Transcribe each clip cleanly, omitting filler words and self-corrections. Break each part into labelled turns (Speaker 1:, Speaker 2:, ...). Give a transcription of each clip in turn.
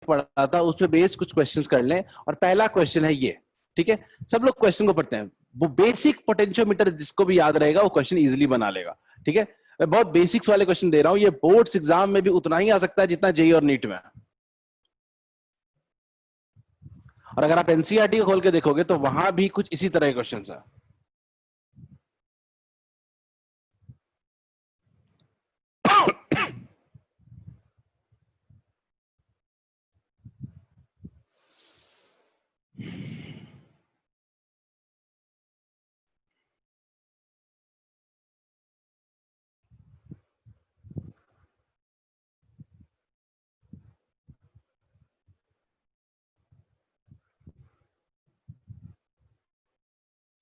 Speaker 1: पढ़ा था उस पे बेस कुछ क्वेश्चंस कर लें। और पहला क्वेश्चन है ये, ठीक है, सब लोग क्वेश्चन को पढ़ते हैं, वो बेसिक पोटेंशियोमीटर जिसको भी याद रहेगा वो क्वेश्चन इजीली बना लेगा, ठीक है। मैं बहुत बेसिक्स वाले क्वेश्चन दे रहा हूं, ये बोर्ड्स एग्जाम में भी उतना ही आ सकता है जितना जेईई और नीट में। और अगर आप एनसीईआरटी को खोल के देखोगे तो वहां भी कुछ इसी तरह के क्वेश्चन है।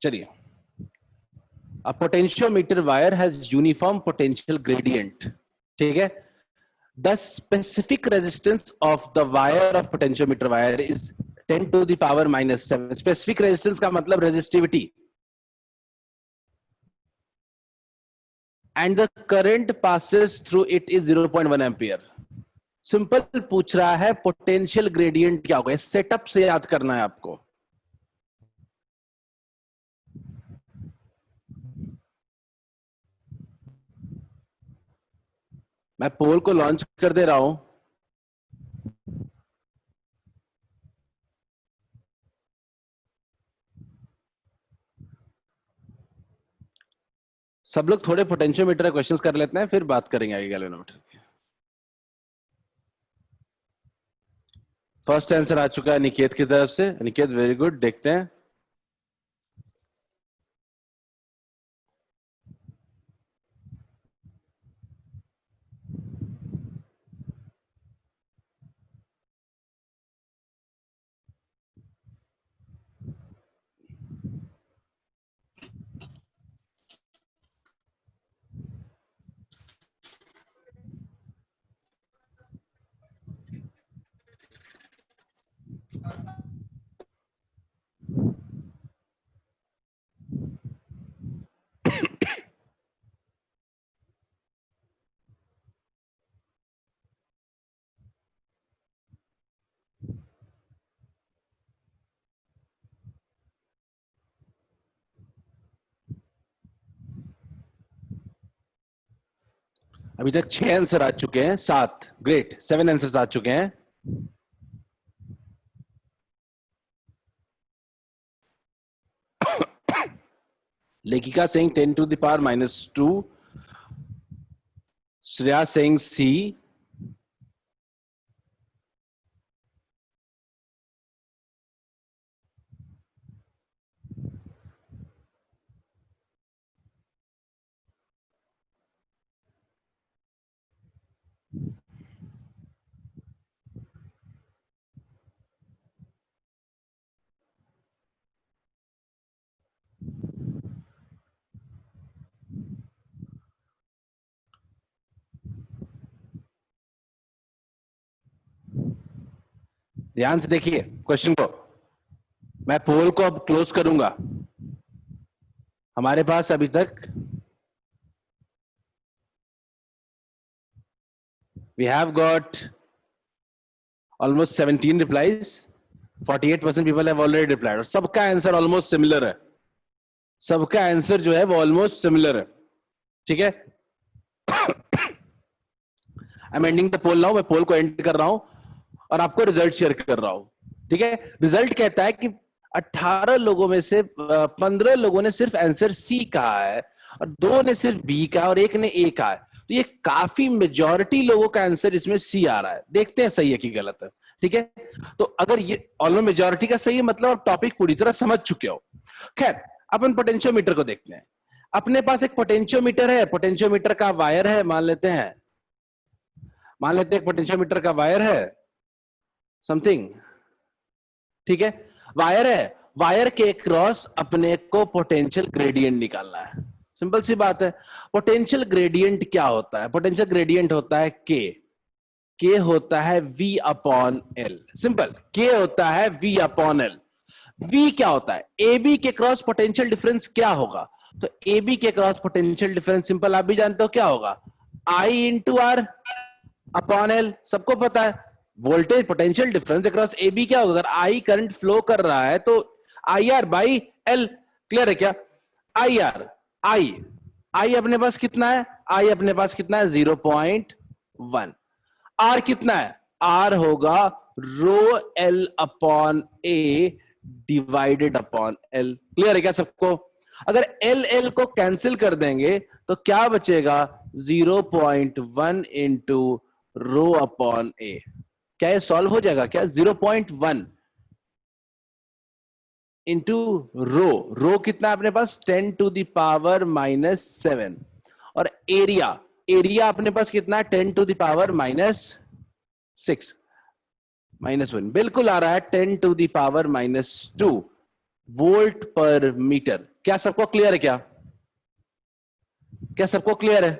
Speaker 1: चलिए, a potentiometer wire has uniform potential gradient, ठीक है। The specific resistance of the wire of potentiometer wire is 10 to the power minus 7. Specific resistance का मतलब resistivity. And the current passes through it is 0.1 ampere. Simple पूछ रहा है potential gradient क्या होगा, setup से याद करना है आपको। मैं पोल को लॉन्च कर दे रहा हूं। सब लोग थोड़े पोटेंशियोमीटर क्वेश्चंस कर लेते हैं, फिर बात करेंगे आगे गैल्वेनोमीटर की। फर्स्ट आंसर आ चुका है निकेत की तरफ से। निकेत वेरी गुड, देखते हैं। अभी तक 6 आंसर आ चुके हैं, 7, ग्रेट, 7 आंसर्स आ चुके हैं। लेखिका saying 10 to the power minus 2, Shreya saying C, ध्यान से देखिए क्वेश्चन को। मैं पोल को अब क्लोज करूंगा। हमारे पास अभी तक we have got almost 17 replies, 48% people have already replied, और सबका आंसर ऑलमोस्ट सिमिलर है। सबका आंसर जो है वो ऑलमोस्ट सिमिलर है, ठीक है। I am ending the poll now. मैं पोल को एंड कर रहा हूं और आपको रिजल्ट शेयर कर रहा हूं, ठीक है। रिजल्ट कहता है कि 18 लोगों में से 15 लोगों ने सिर्फ आंसर सी कहा है, और 2 ने सिर्फ बी कहा और 1 ने ए कहा है। तो ये काफी मेजॉरिटी लोगों का आंसर इसमें सी आ रहा है। देखते हैं सही है कि गलत है, ठीक है। तो अगर ये ऑलमोस्ट मेजॉरिटी का सही है, मतलब आप टॉपिक पूरी तरह समझ चुके हो। खैर, अपन पोटेंशियोमीटर को देखते हैं। अपने पास एक पोटेंशियोमीटर है, पोटेंशियोमीटर का वायर है, मान लेते हैं पोटेंशियोमीटर का वायर है समथिंग, ठीक है। वायर है, वायर के क्रॉस अपने को पोटेंशियल ग्रेडियंट निकालना है। सिंपल सी बात है। पोटेंशियल ग्रेडियंट क्या होता है? पोटेंशियल ग्रेडियंट होता है के होता है V अपॉन L। सिंपल, के होता है V अपॉन L। V क्या होता है? AB के क्रॉस पोटेंशियल डिफरेंस क्या होगा? तो AB के क्रॉस पोटेंशियल डिफरेंस सिंपल आप भी जानते हो क्या होगा, I into R upon L, सबको पता है। Voltage potential difference across A B क्या होगा? अगर आई करंट फ्लो कर रहा है तो I R by L, clear है क्या? आई आर, आई आई अपने पास कितना है? आई अपने पास कितना है? 0.1। आर कितना है? आर होगा रो एल अपॉन ए डिवाइडेड अपॉन एल, क्लियर है क्या सबको? अगर एल एल को कैंसिल कर देंगे तो क्या बचेगा? 0.1 इंटू रो अपॉन ए। क्या ये सॉल्व हो जाएगा क्या? 0.1 इंटू रो, रो कितना है अपने पास? 10 टू द पावर माइनस 7। और एरिया, एरिया अपने पास कितना है? 10 to the power minus 6 minus 1, बिल्कुल आ रहा है 10 to the power minus 2 volt पर मीटर। क्या सबको क्लियर है क्या? क्या सबको क्लियर है?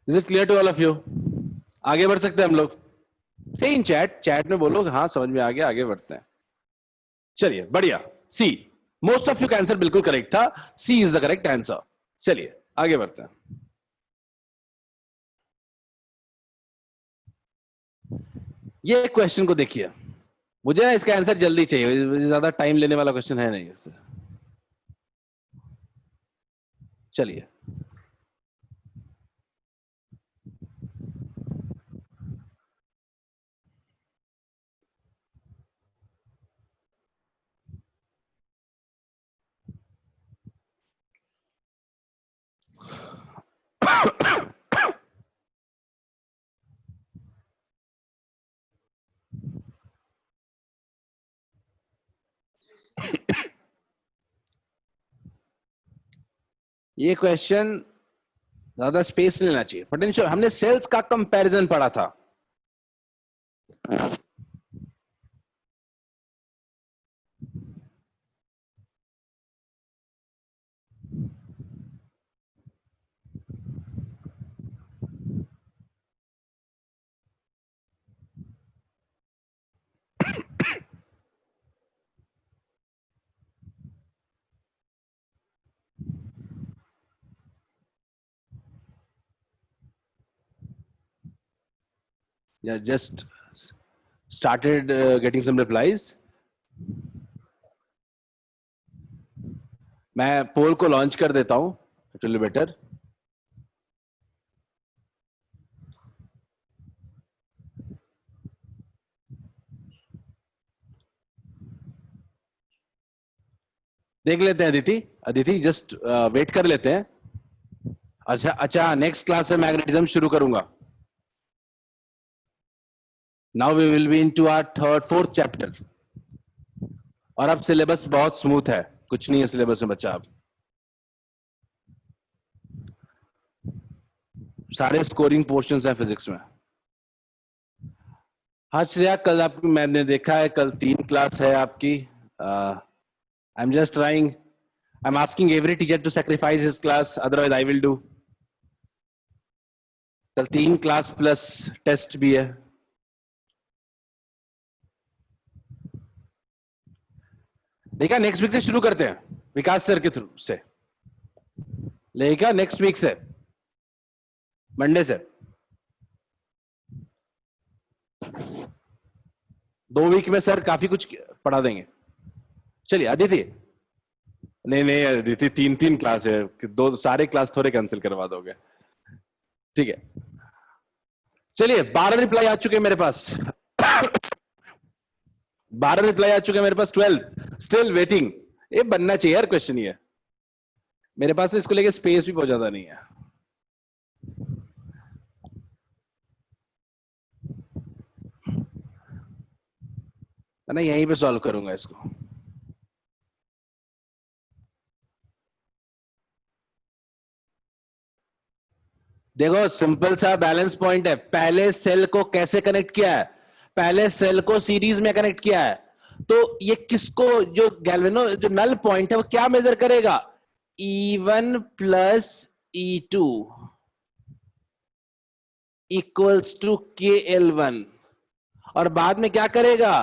Speaker 1: Is it clear to all of you? आगे बढ़ सकते हैं हम लोग? से इन चैट, चैट में बोलो हाँ समझ में आ गया, आगे बढ़ते हैं। चलिए बढ़िया। सी, मोस्ट ऑफ यू का आंसर बिल्कुल करेक्ट था, सी इज द करेक्ट आंसर। चलिए आगे बढ़ते हैं। ये क्वेश्चन को देखिए, मुझे ना इसका आंसर जल्दी चाहिए, ज्यादा टाइम लेने वाला क्वेश्चन है नहीं इससे। चलिए ये क्वेश्चन ज्यादा स्पेस लेना चाहिए। पोटेंशियल, हमने सेल्स का कंपैरिजन पढ़ा था। या just started getting some replies. मैं पोल को लॉन्च कर देता हूं, इट विल बी बेटर। देख लेते हैं अदिति, अदिति जस्ट वेट कर लेते हैं। अच्छा अच्छा, नेक्स्ट क्लास में मैग्नेटिज्म शुरू करूंगा। Now we will be into our third fourth chapter. और अब सिलेबस बहुत स्मूथ है, कुछ नहीं है सिलेबस में बच्चा। अब सारे स्कोरिंग पोर्शंस हैं फिजिक्स में। हाँ श्रेया, कल आपकी मैंने देखा है, कल 3 क्लास है आपकी। I am just trying, I am asking every teacher to sacrifice his class, otherwise I will do. कल 3 क्लास प्लस टेस्ट भी है। लेखा नेक्स्ट वीक से शुरू करते हैं, विकास सर के थ्रू से। लेखा नेक्स्ट वीक से, मंडे से 2 वीक में सर काफी कुछ पढ़ा देंगे। चलिए अदिति, नहीं नहीं अदिति, 3 क्लास है, 2 सारे क्लास थोड़े कैंसिल करवा दोगे? ठीक है चलिए। 12 रिप्लाई आ चुके हैं मेरे पास। 12 रिप्लाई आ चुके हैं मेरे पास, 12 स्टिल वेटिंग। ये बनना चाहिए यार क्वेश्चन, ये मेरे पास इसको लेके स्पेस भी बहुत ज्यादा नहीं है। मैं यहीं पे सॉल्व करूंगा इसको। देखो सिंपल सा बैलेंस पॉइंट है। पहले सेल को कैसे कनेक्ट किया है? पहले सेल को सीरीज में कनेक्ट किया है, तो ये किसको, जो गैल्वेनो जो नल पॉइंट है वो क्या मेजर करेगा? E1 plus E2 equals to KL1। और बाद में क्या करेगा?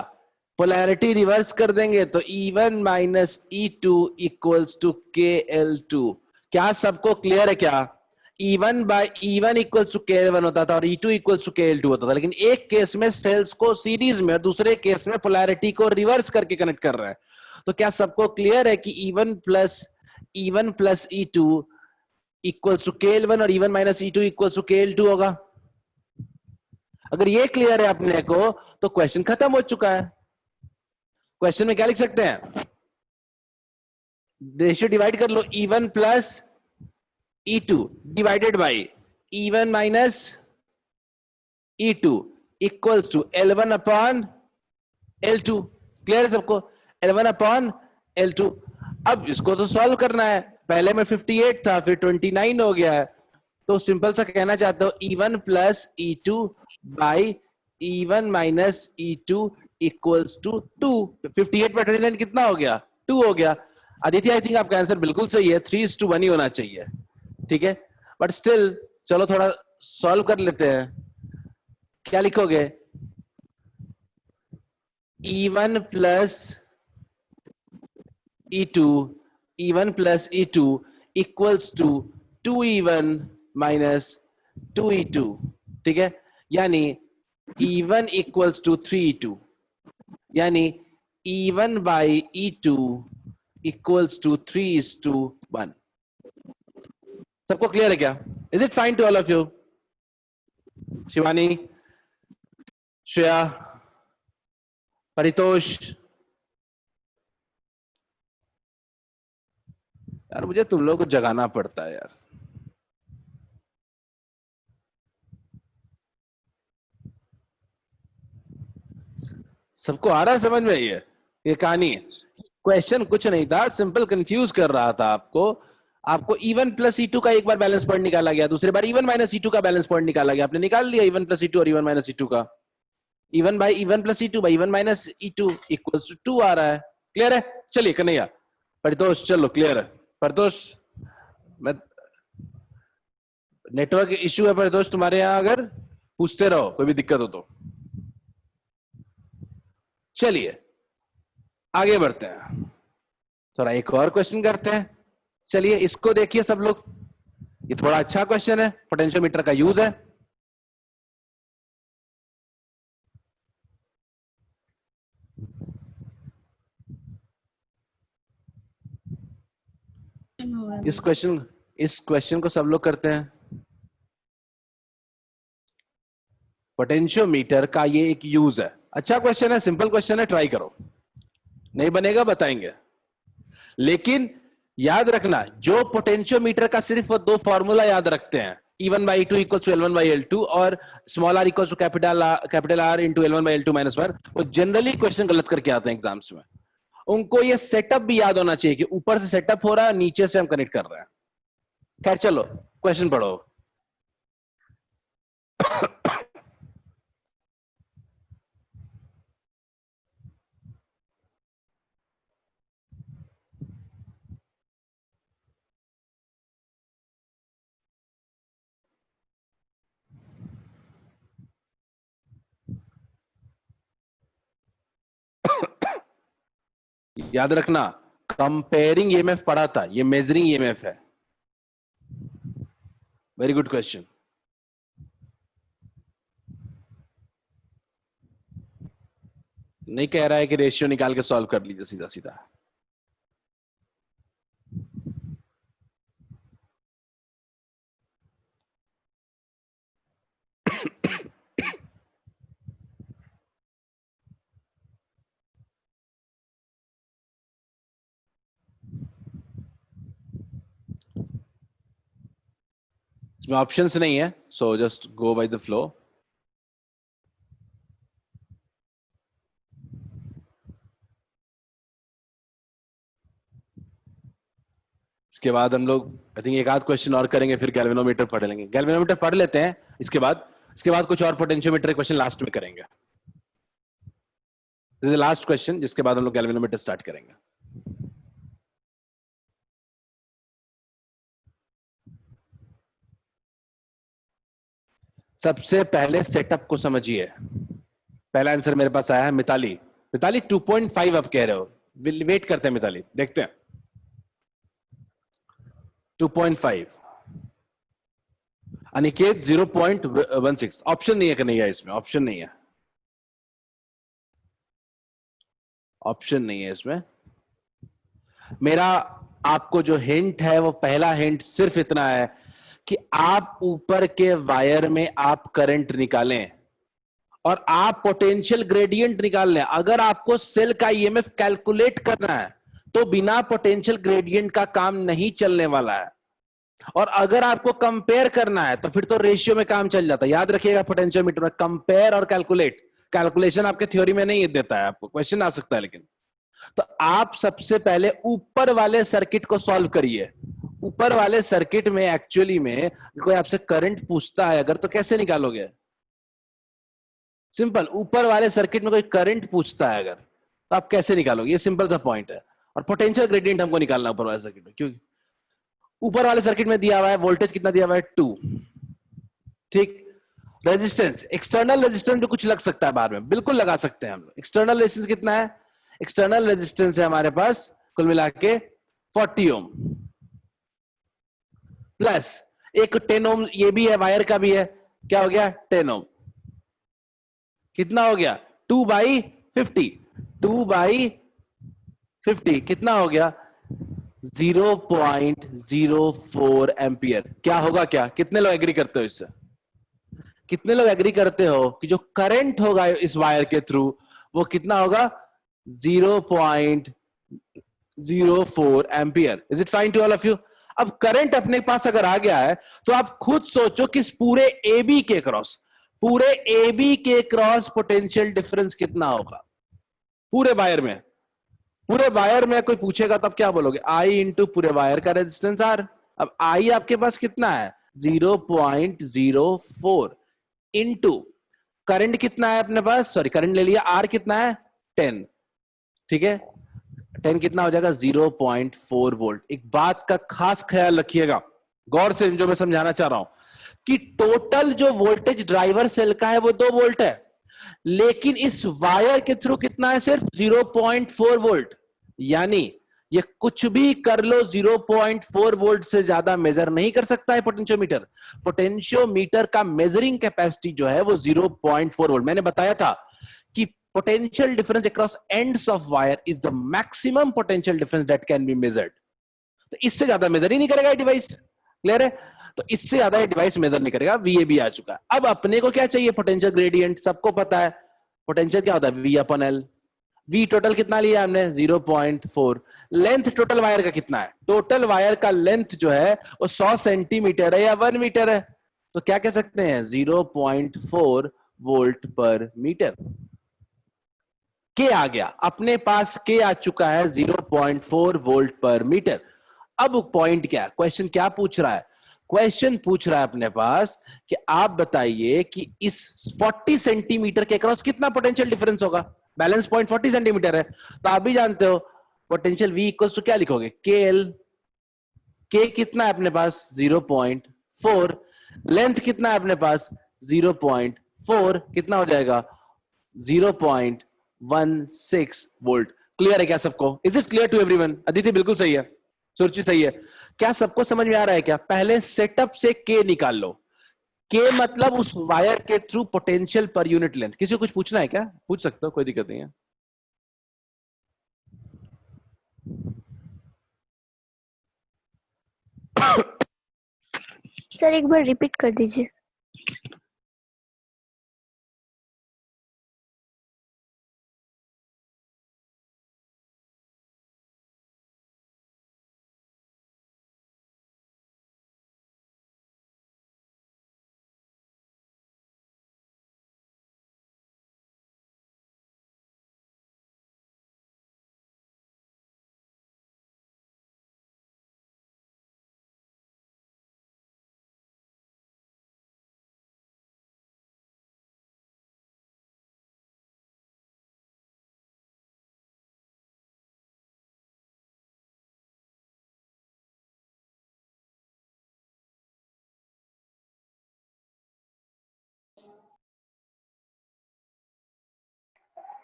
Speaker 1: पोलैरिटी रिवर्स कर देंगे, तो E1 minus E2 equals to KL2। क्या सबको क्लियर है क्या? E1 bye E1 equals to KL1 होता था और E2 इक्वल्स टू KL2 होता था, लेकिन एक केस में सेल्स को सीरीज में और दूसरे केस में पोलैरिटी को रिवर्स करके कनेक्ट कर रहा है। तो क्या सबको क्लियर है कि E1 plus E2 equals to KL1 और E1 minus E2 equals to KL2 होगा? अगर ये क्लियर है अपने को तो क्वेश्चन खत्म हो चुका है। क्वेश्चन में क्या लिख सकते हैं? रेशियो डिवाइड कर लो, E1 plus E2 divided by E1 minus E2 equals to L1 upon L2। Clear है सबको? L1 upon L2। अब इसको तो सॉल्व करना है। पहले में 58 था, फिर 29 हो गया है, तो सिंपल सा कहना चाहता हूं E1 plus E2 by E1 minus E2 equals to 2। 58 पर 29 कितना हो गया? 2 हो गया। आदित्य, आई थिंक आपका आंसर बिल्कुल सही है, 3:1 ही होना चाहिए, ठीक है? बट स्टिल चलो थोड़ा सॉल्व कर लेते हैं। क्या लिखोगे? E1 plus E2 E1 plus E2 equals to 2E1 minus 2E2, ठीक है? यानी E1 इक्वल्स टू 3E2, यानी E1 by E2 equals to 3:1। सबको क्लियर है क्या? Is it fine to all of you? Shivani, Shreya, Paritosh, यार मुझे तुम लोगों को जगाना पड़ता है यार। सबको आ रहा है समझ में? ये कहानी है। क्वेश्चन कुछ नहीं था, सिंपल कंफ्यूज कर रहा था आपको। आपको E1 प्लस E2 का एक बार बैलेंस पॉइंट निकाला गया, दूसरी बार E1 माइनस E2 का बैलेंस पॉइंट निकाला गया। आपने निकाल लिया E1 प्लस E2 और E1 माइनस E2 का। E1 by E1 plus E2 by E1 minus E2 equals to 2 आ रहा है। क्लियर है? चलिए कन्हैया, परितोष, चलो क्लियर है। परितोष, मैं नेटवर्क इश्यू है परितोष तुम्हारे यहाँ, अगर पूछते रहो कोई भी दिक्कत हो तो। चलिए आगे बढ़ते हैं, थोड़ा एक और क्वेश्चन करते हैं। चलिए इसको देखिए सब लोग, ये थोड़ा अच्छा क्वेश्चन है, पोटेंशियोमीटर का यूज है। इस क्वेश्चन को सब लोग करते हैं। पोटेंशियोमीटर का ये एक यूज है, अच्छा क्वेश्चन है, सिंपल क्वेश्चन है, ट्राई करो। नहीं बनेगा बताएंगे, लेकिन याद रखना जो पोटेंशियोमीटर का सिर्फ वो दो फॉर्मूला याद रखते हैं, E1 by E2 equals to L1 by L2 और small r equals to capital R into L1 by L2 minus 1, वो जनरली क्वेश्चन गलत करके आते हैं एग्जाम्स में। उनको ये सेटअप भी याद होना चाहिए कि ऊपर से सेटअप हो रहा है, नीचे से हम कनेक्ट कर रहे हैं। खैर चलो क्वेश्चन पढ़ो। याद रखना कंपेयरिंग ईएमएफ पढ़ा था, ये मेजरिंग ईएमएफ है। Very good question. नहीं कह रहा है कि रेशियो निकाल के सॉल्व कर लीजिए सीधा सीधा। इसमें ऑप्शंस नहीं है, so just go by the flow. इसके बाद हम लोग आई थिंक एक आध क्वेश्चन और करेंगे, फिर गैल्वेनोमीटर पढ़ लेंगे। गैल्वेनोमीटर पढ़ लेते हैं, इसके बाद कुछ और पोटेंशियोमीटर क्वेश्चन लास्ट में करेंगे। This is the last question, जिसके बाद हम लोग गैल्वेनोमीटर स्टार्ट करेंगे। सबसे पहले सेटअप को समझिए। पहला आंसर मेरे पास आया है मिताली। मिताली 2.5 आप कह रहे हो, वेट करते हैं मिताली, देखते हैं 2.5। अनिकेत 0.16, ऑप्शन नहीं है कन्हैया, इसमें ऑप्शन नहीं है, ऑप्शन नहीं है इसमें। मेरा आपको जो हिंट है वो पहला हिंट सिर्फ इतना है कि आप ऊपर के वायर में आप करंट निकालें और आप पोटेंशियल ग्रेडियंट निकाल लें। अगर आपको सेल का ईएमएफ कैलकुलेट करना है तो बिना पोटेंशियल ग्रेडियंट का काम नहीं चलने वाला है, और अगर आपको कंपेयर करना है तो फिर तो रेशियो में काम चल जाता है। याद रखिएगा पोटेंशियोमीटर में कंपेयर और कैलकुलेट, कैलकुलेशन आपके थ्योरी में नहीं देता है, आपको क्वेश्चन आ सकता है लेकिन। तो आप सबसे पहले ऊपर वाले सर्किट को सॉल्व करिए। ऊपर वाले सर्किट में एक्चुअली में कोई आपसे करंट पूछता है अगर, तो कैसे निकालोगे? सिंपल, ऊपर वाले सर्किट में कोई करंट पूछता है अगर, तो आप कैसे निकालोगे? ये सिंपल सा पॉइंट है। और पोटेंशियल ग्रेडियंट हमको निकालना ऊपर वाले सर्किट में, क्योंकि ऊपर वाले सर्किट में दिया हुआ है वोल्टेज कितना दिया हुआ है 2, ठीक। रेजिस्टेंस, एक्सटर्नल रेजिस्टेंस भी कुछ लग सकता है बाद में, बिल्कुल लगा सकते हैं हम लोग। एक्सटर्नल रेजिस्टेंस कितना है? एक्सटर्नल रेजिस्टेंस है हमारे पास कुल मिला के 40 ओम, प्लस एक 10 ओम ये भी है, वायर का भी है, क्या हो गया 10 ओम। कितना हो गया 2/50, 2/50 कितना हो गया 0.04 एम्पियर। क्या होगा, क्या कितने लोग एग्री करते हो इससे? कितने लोग एग्री करते हो कि जो करंट होगा इस वायर के थ्रू वो कितना होगा 0.04 ampere? Is it fine to all of you? अब करंट अपने पास अगर आ गया है तो आप खुद सोचो कि इस पूरे AB के क्रॉस, पूरे AB के क्रॉस पोटेंशियल डिफरेंस कितना होगा पूरे वायर में। पूरे वायर में कोई पूछेगा तो आप क्या बोलोगे? I इंटू पूरे वायर का रेजिस्टेंस R। अब I आपके पास कितना है 0.04 इंटू करंट कितना है अपने पास, सॉरी करंट ले लिया, R कितना है 10, ठीक है। 10 कितना हो जाएगा 0.4 वोल्ट। एक बात का खास ख्याल रखिएगा, गौर से जो मैं समझाना चाह रहा हूं कि टोटल जो वोल्टेज ड्राइवर सेल का है वो 2 वोल्ट है, लेकिन इस वायर के थ्रू कितना है सिर्फ 0.4 वोल्ट। यानी ये कुछ भी कर लो 0.4 वोल्ट से ज्यादा मेजर नहीं कर सकता है पोटेंशियोमीटर। पोटेंशियोमीटर का मेजरिंग कैपेसिटी जो है वो 0.4 वोल्ट। मैंने बताया था कि potential difference across ends of wire is the maximum potential difference that can be measured। तो इससे ज्यादा मेजर ही नहीं करेगा डिवाइस, क्लियर है? तो इससे ज्यादा डिवाइस मेजर नहीं करेगा। VAB आ चुका है। अब अपने को क्या चाहिए? Potential gradient. सबको पता है पोटेंशियल क्या होता है V/L। V टोटल कितना लिया हमने 0.4। लेंथ टोटल वायर का कितना है? टोटल वायर का लेंथ जो है वो 100 सेंटीमीटर है या 1 मीटर है, तो क्या कह सकते हैं 0.4 वोल्ट पर मीटर। के आ गया अपने पास, के आ चुका है 0.4 वोल्ट पर मीटर। अब पॉइंट क्या है, क्वेश्चन क्या पूछ रहा है? क्वेश्चन पूछ रहा है अपने पास कि आप बताइए कि इस 40 सेंटीमीटर के क्रॉस कितना पोटेंशियल डिफरेंस होगा। बैलेंस पॉइंट 40 सेंटीमीटर है, तो आप भी जानते हो पोटेंशियल V इक्वल्स टू क्या लिखोगे KL। के कितना है अपने पास 0.4, लेंथ कितना है अपने पास 0.4, कितना हो जाएगा 0.16 वोल्ट। क्लियर है क्या सबको? Is it clear to everyone? Aditi बिल्कुल सही है, सुरुचि सही है। क्या सबको समझ में आ रहा है क्या? पहले सेटअप से के निकाल लो। के मतलब उस वायर के through potential per unit length. किसी को कुछ पूछना है क्या? पूछ सकते हो, कोई दिक्कत नहीं है।
Speaker 2: सर एक बार रिपीट कर दीजिए।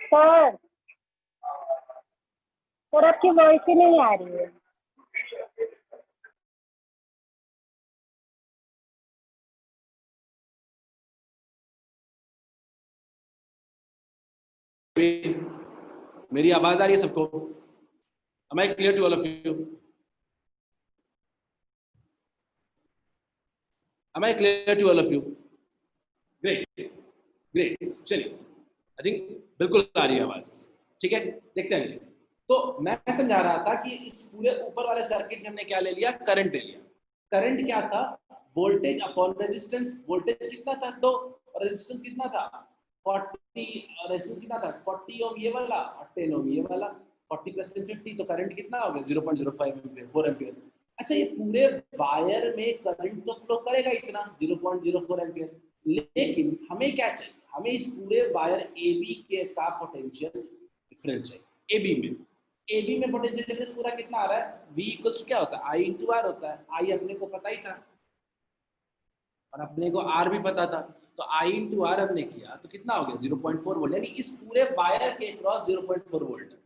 Speaker 3: सर सर आपकी वॉइस ही नहीं आ रही है।
Speaker 1: मेरी आवाज आ रही है सबको? Am I clear to all of you? Am I clear to all of you? Great, great. चलिए, आई थिंक बिल्कुल आ रही है आवाज। ठीक है, देखते हैं। तो मैं समझा रहा था कि इस पूरे ऊपर वाले सर्किट में हमने क्या ले लिया? करंट ले लिया। करंट क्या था? Voltage upon resistance. वोल्टेज कितना था? 2, और रेजिस्टेंस कितना था? 40। रेजिस्टेंस कितना था? 40 ओम ये वाला और 10 ओम ये वाला। 40 प्लस 10 50, तो करंट कितना हो गया? 0.05 एम्पीयर, 4 एम्पीयर। अच्छा, ये पूरे वायर में करंट तो फ्लो करेगा इतना 0.04 एम्पीयर, लेकिन हमें क्या चाहिए? हमें इस पूरे वायर AB के का पोटेंशियल डिफरेंस चाहिए। AB में पोटेंशियल डिफरेंस पूरा कितना आ रहा है? V इक्वल्स क्या होता है? I इंटू R होता है। I अपने को पता ही था और अपने को R भी पता था, तो I इंटू R हमने किया तो कितना हो गया? 0.4 वोल्ट। यानी इस पूरे वायर के क्रॉस 0.4 वोल्ट है।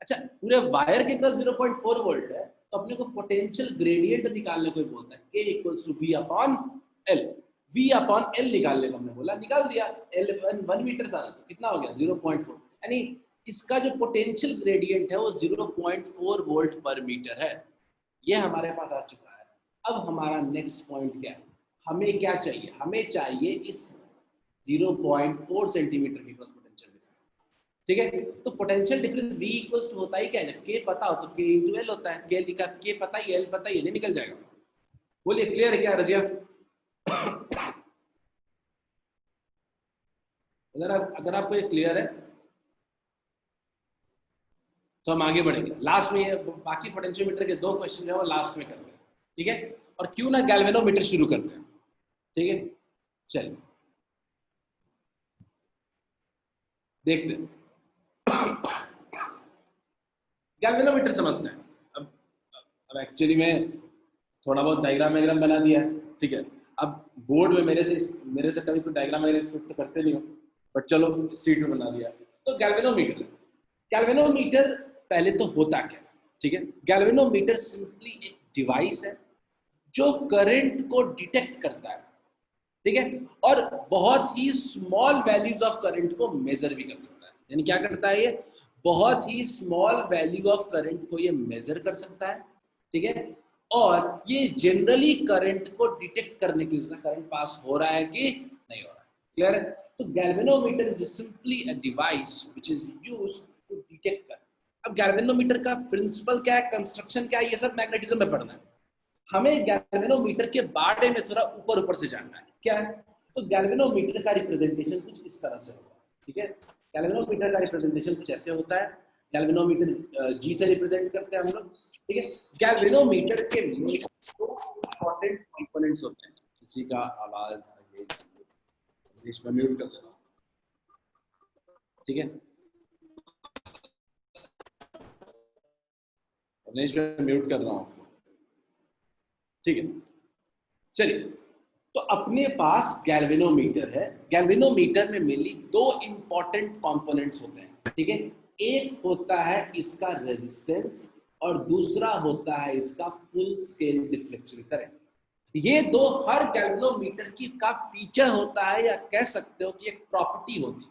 Speaker 1: अच्छा, पूरे वायर के क्रॉस 0.4 वोल्ट है, तो अपने को पोटेंशियल ग्रेडियंट निकालने को बोलता है K equals to V upon L। V upon L निकालने को हमने बोला, निकाल दिया। L 1 मीटर था, तो कितना हो गया? 0.4। यानी इसका जो पोटेंशियल ग्रेडियंट है वो 0.4 वोल्ट पर मीटर है। ये हमारे पास आ चुका है। अब हमारा नेक्स्ट पॉइंट क्या है? हमें क्या चाहिए? हमें चाहिए इस 0.4 सेंटीमीटर की क्रॉस पोटेंशियल डिफरेंस। ठीक है, तो potential difference V equals to होता ही क्या है? जब K पता हो तो K इंटू L होता है। K लिखा, K पता ही, L पता ही, L निकल जाएगा। बोलिए, क्लियर है क्या रजिया? अगर आपको ये क्लियर है तो हम आगे बढ़ेंगे। लास्ट में ये बाकी पोटेंशियोमीटर के 2 क्वेश्चन है वो लास्ट में करते हैं। ठीक है, और क्यों ना गैल्वेनोमीटर शुरू करते हैं। ठीक है, चलिए देखते हैं। गैल्वेनोमीटर समझते हैं। अब एक्चुअली में थोड़ा बहुत डायग्राम बना दिया है। ठीक है, अब बोर्ड में मेरे से कभी कोई डायग्राम एक्सपेक्ट तो करते नहीं हो, बट चलो सीट में बना दिया। तो गैल्वेनोमीटर पहले तो होता क्या है? ठीक है, गैल्वेनोमीटर सिंपली एक डिवाइस है जो करंट को डिटेक्ट करता है। ठीक है, और बहुत ही स्मॉल वैल्यूज ऑफ करंट को मेजर भी कर सकता है। यानी क्या करता है ये? बहुत ही स्मॉल वैल्यू ऑफ करंट को ये मेजर कर सकता है। ठीक है, और ये जनरली करंट को डिटेक्ट करने के लिए करंट पास हो रहा है कि नहीं हो रहा है। क्लियर है? तो galvanometer is simply a device which is used to detect current. अब गैल्वेनोमीटर का प्रिंसिपल क्या है, कंस्ट्रक्शन क्या है, ये सब मैग्नेटिज्म में पढ़ना है। हमें गैल्वेनोमीटर के बारे में थोड़ा ऊपर से जानना है। क्या है? तो गैल्वेनोमीटर का रिप्रेजेंटेशन कुछ इस तरह से होगा। ठीक है, गैल्वेनोमीटर का रिप्रेजेंटेशन कुछ ऐसे होता है। गैल्वेनोमीटर G से रिप्रेजेंट करते हैं हम लोग। ठीक है, गैल्वेनोमीटर के दो इंपॉर्टेंट कंपोनेंट्स होते हैं। किसी का आवाज इसमें म्यूट कर देना। ठीक है, मैं म्यूट कर रहा हूँ। ठीक है, चलिए, तो अपने पास गैल्वेनोमीटर है। गैल्वेनोमीटर में मेनली 2 इंपॉर्टेंट कंपोनेंट्स होते हैं। ठीक है, एक होता है इसका रेजिस्टेंस और दूसरा होता है इसका फुल स्केल डिफ्लेक्शन करंट। ये 2 हर गैल्वेनोमीटर की का फीचर होता है, या कह सकते हो कि एक प्रॉपर्टी होती है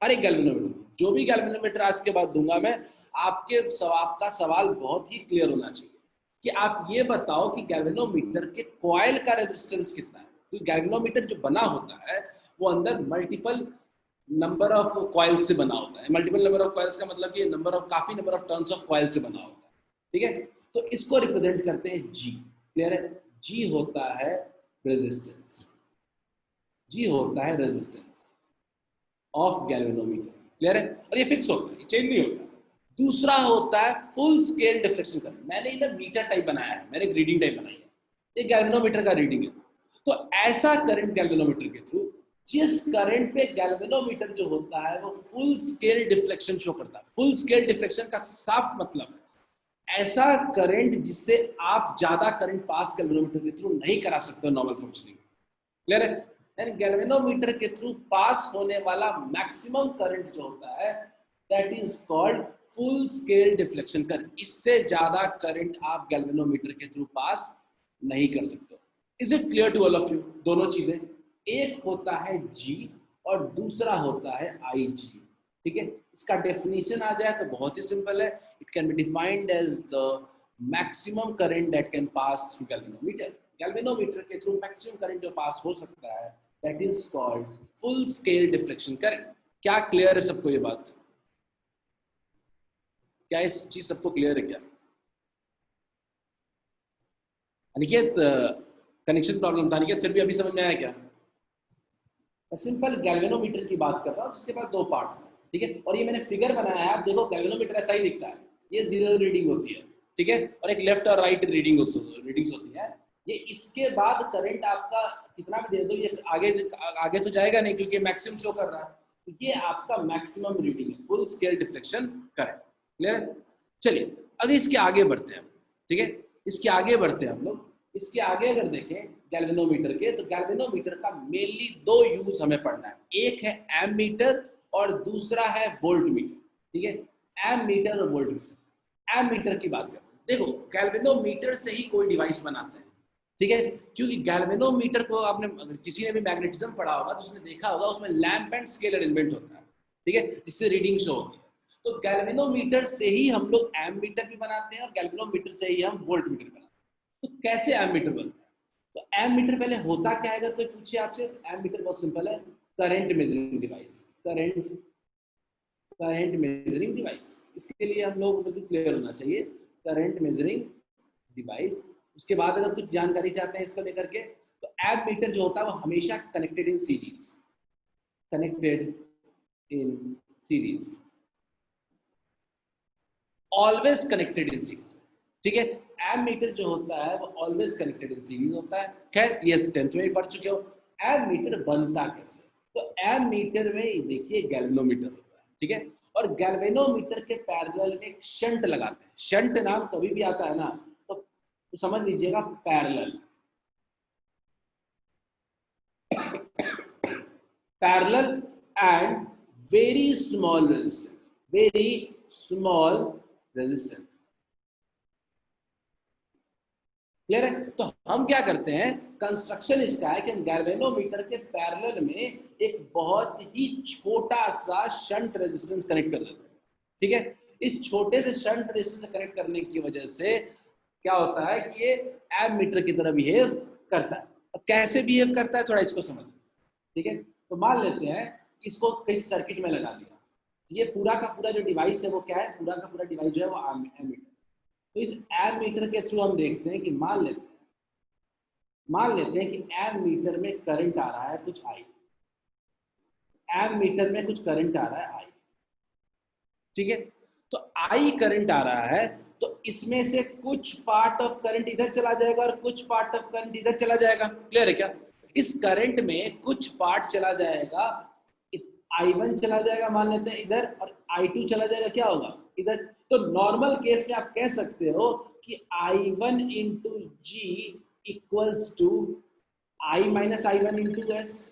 Speaker 1: हर एक गैल्वेनोमीटर। जो भी गैल्वेनोमीटर आज के बाद दूंगा मैं, आपका सवाल बहुत ही क्लियर होना चाहिए कि आप ये बताओ कि गैल्वेनोमीटर के कॉइल का रेजिस्टेंस कितना है। तो गैल्वेनोमीटर जो बना होता है वो अंदर मल्टीपल नंबर ऑफ कॉइल से बना होता है। मल्टीपल नंबर ऑफ कॉइल्स का मतलब कि काफी number of turns of coil से बना होता है। ठीक है, तो इसको रिप्रेजेंट करते हैं G। क्लियर है? G होता है रेजिस्टेंस। G होता है रेजिस्टेंस ऑफ गैल्वेनोमीटर। क्लियर है? और ये फिक्स होता है, ये चेंज नहीं होता। दूसरा होता है फुल स्केल डिफ्लेक्शन करंट। मैंने इधर मीटर टाइप बनाया है, मैंने एक रीडिंग टाइप बनाई है, ये गैल्वेनोमीटर का रीडिंग है। तो ऐसा करंट गैल्वेनोमीटर के थ्रू, जिस करंट पे गैल्वेनोमीटर जो होता है वो फुल स्केल डिफ्लेक्शन शो करता है। फुल स्केल डिफ्लेक्शन का साफ मतलब है ऐसा करंट जिससे आप ज्यादा करंट पास गैल्वेनोमीटर के थ्रू नहीं करा सकते नॉर्मल फंक्शनिंग। क्लियर है? यानी गैल्वेनोमीटर के थ्रू पास होने वाला मैक्सिमम करंट जो होता है that is called full scale deflection current. इससे ज्यादा करंट आप गैल्वेनोमीटर के थ्रू पास नहीं कर सकते। Is it clear to all of you? दोनों चीजें, एक होता है G और दूसरा होता है IG। ठीक है, इसका डेफिनेशन आ जाए तो बहुत ही सिंपल है, it can be defined as the maximum current that can pass through galvanometer. Galvanometer के थ्रू मैक्सिमम करंट जो पास हो सकता है that is called full scale deflection current. क्या क्लियर है सबको ये बात? क्या इस चीज सबको क्लियर है क्या? अनिकेत, कनेक्शन प्रॉब्लम था अनिकेत, फिर भी अभी समझ में आया क्या? सिंपल गैल्वेनोमीटर की बात कर रहा हूँ, उसके बाद दो पार्ट्स, ठीक है। और ये मैंने फिगर बनाया है, आप देखो गैल्वेनोमीटर ऐसा ही दिखता है, ये जीरो रीडिंग होती है, ठीक है, और एक लेफ्ट और राइट रीडिंग्स होती है। ये इसके बाद करंट आपका कितना भी दे दो ये आगे आगे तो जाएगा नहीं क्योंकि मैक्सिमम शो कर रहा है, तो ये आपका मैक्सिमम रीडिंग है, full scale deflection current. Clear? चलिए अभी इसके आगे बढ़ते हैं, ठीक है, इसके आगे बढ़ते हैं हम लोग। इसके आगे अगर देखें गैल्वेनोमीटर के, तो गैल्वेनोमीटर का मेनली दो यूज हमें पढ़ना है, एक है एमीटर और दूसरा है वोल्टमीटर, ठीक है, एमीटर और वोल्टमीटर। एमीटर की बात करते हैं, देखो गैल्वेनोमीटर से ही कोई डिवाइस बनाते हैं, ठीक है, क्योंकि गैल्वेनोमीटर को आपने अगर किसी ने भी मैग्नेटिज्म पढ़ा होगा तो उसने देखा होगा उसमें लैंप एंड स्केल अरेंजमेंट होता है, ठीक है, जिससे रीडिंग शो होती है। तो गैल्वेनोमीटर से ही हम लोग एमीटर भी बनाते हैं और गैल्वेनोमीटर से ही हम वोल्टमीटर बनाते हैं। तो कैसे एमीटर बनता है? तो एमीटर पहले होता क्या है, अगर कोई पूछे आपसे, एमीटर बहुत सिंपल है, current measuring device. Current measuring device, इसके लिए हम लोग बिल्कुल क्लियर होना चाहिए, करंट मेजरिंग डिवाइस। उसके बाद अगर कुछ जानकारी चाहते हैं इसको लेकर के, तो एमीटर जो होता है वो हमेशा connected in series, connected in series, always connected in series, ठीक है। एमीटर जो होता है वो ऑलवेज कनेक्टेड इन सीरीज होता है। खैर ये 10th में भी पढ़ चुके हो। एमीटर बनता कैसे? तो एमीटर में देखिए गैल्वेनोमीटर होता है, ठीक है, और गैल्वेनोमीटर के पैरेलल में एक शंट लगाते हैं। शंट नाम कभी भी आता है ना तो समझ लीजिएगा parallel, parallel and very small resistance, very small resistance. Clear है? तो हम क्या करते हैं, कंस्ट्रक्शन इसका है कि हम गैल्वेनोमीटर के पैरेलल में एक बहुत ही छोटा सा शंट रेजिस्टेंस कनेक्ट कर देते हैं, ठीक है। इस छोटे से शंट रेजिस्टेंस कनेक्ट करने की वजह से क्या होता है कि ये एमीटर की तरह बिहेव करता है। अब कैसे बिहेव करता है थोड़ा इसको समझ, ठीक है। तो मान लेते हैं इसको किसी सर्किट में लगा दिया, ये पूरा का पूरा जो डिवाइस है वो क्या है, पूरा का पूरा डिवाइस जो है वो एमीटर। तो इस एमीटर के थ्रू हम देखते हैं कि मान लेते हैं कि एमीटर में करंट आ रहा है कुछ आई, एमीटर में कुछ करंट आ रहा है आई, ठीक है। तो आई करंट आ रहा है तो इसमें से कुछ पार्ट ऑफ करंट इधर चला जाएगा और कुछ पार्ट ऑफ करंट इधर चला जाएगा। क्लियर है क्या? इस करंट में कुछ पार्ट चला जाएगा, I1 चला जाएगा मान लेते हैं इधर, और I2 चला जाएगा क्या होगा इधर। तो नॉर्मल केस में आप कह सकते हो कि I1 into G equals to I minus I1 into S,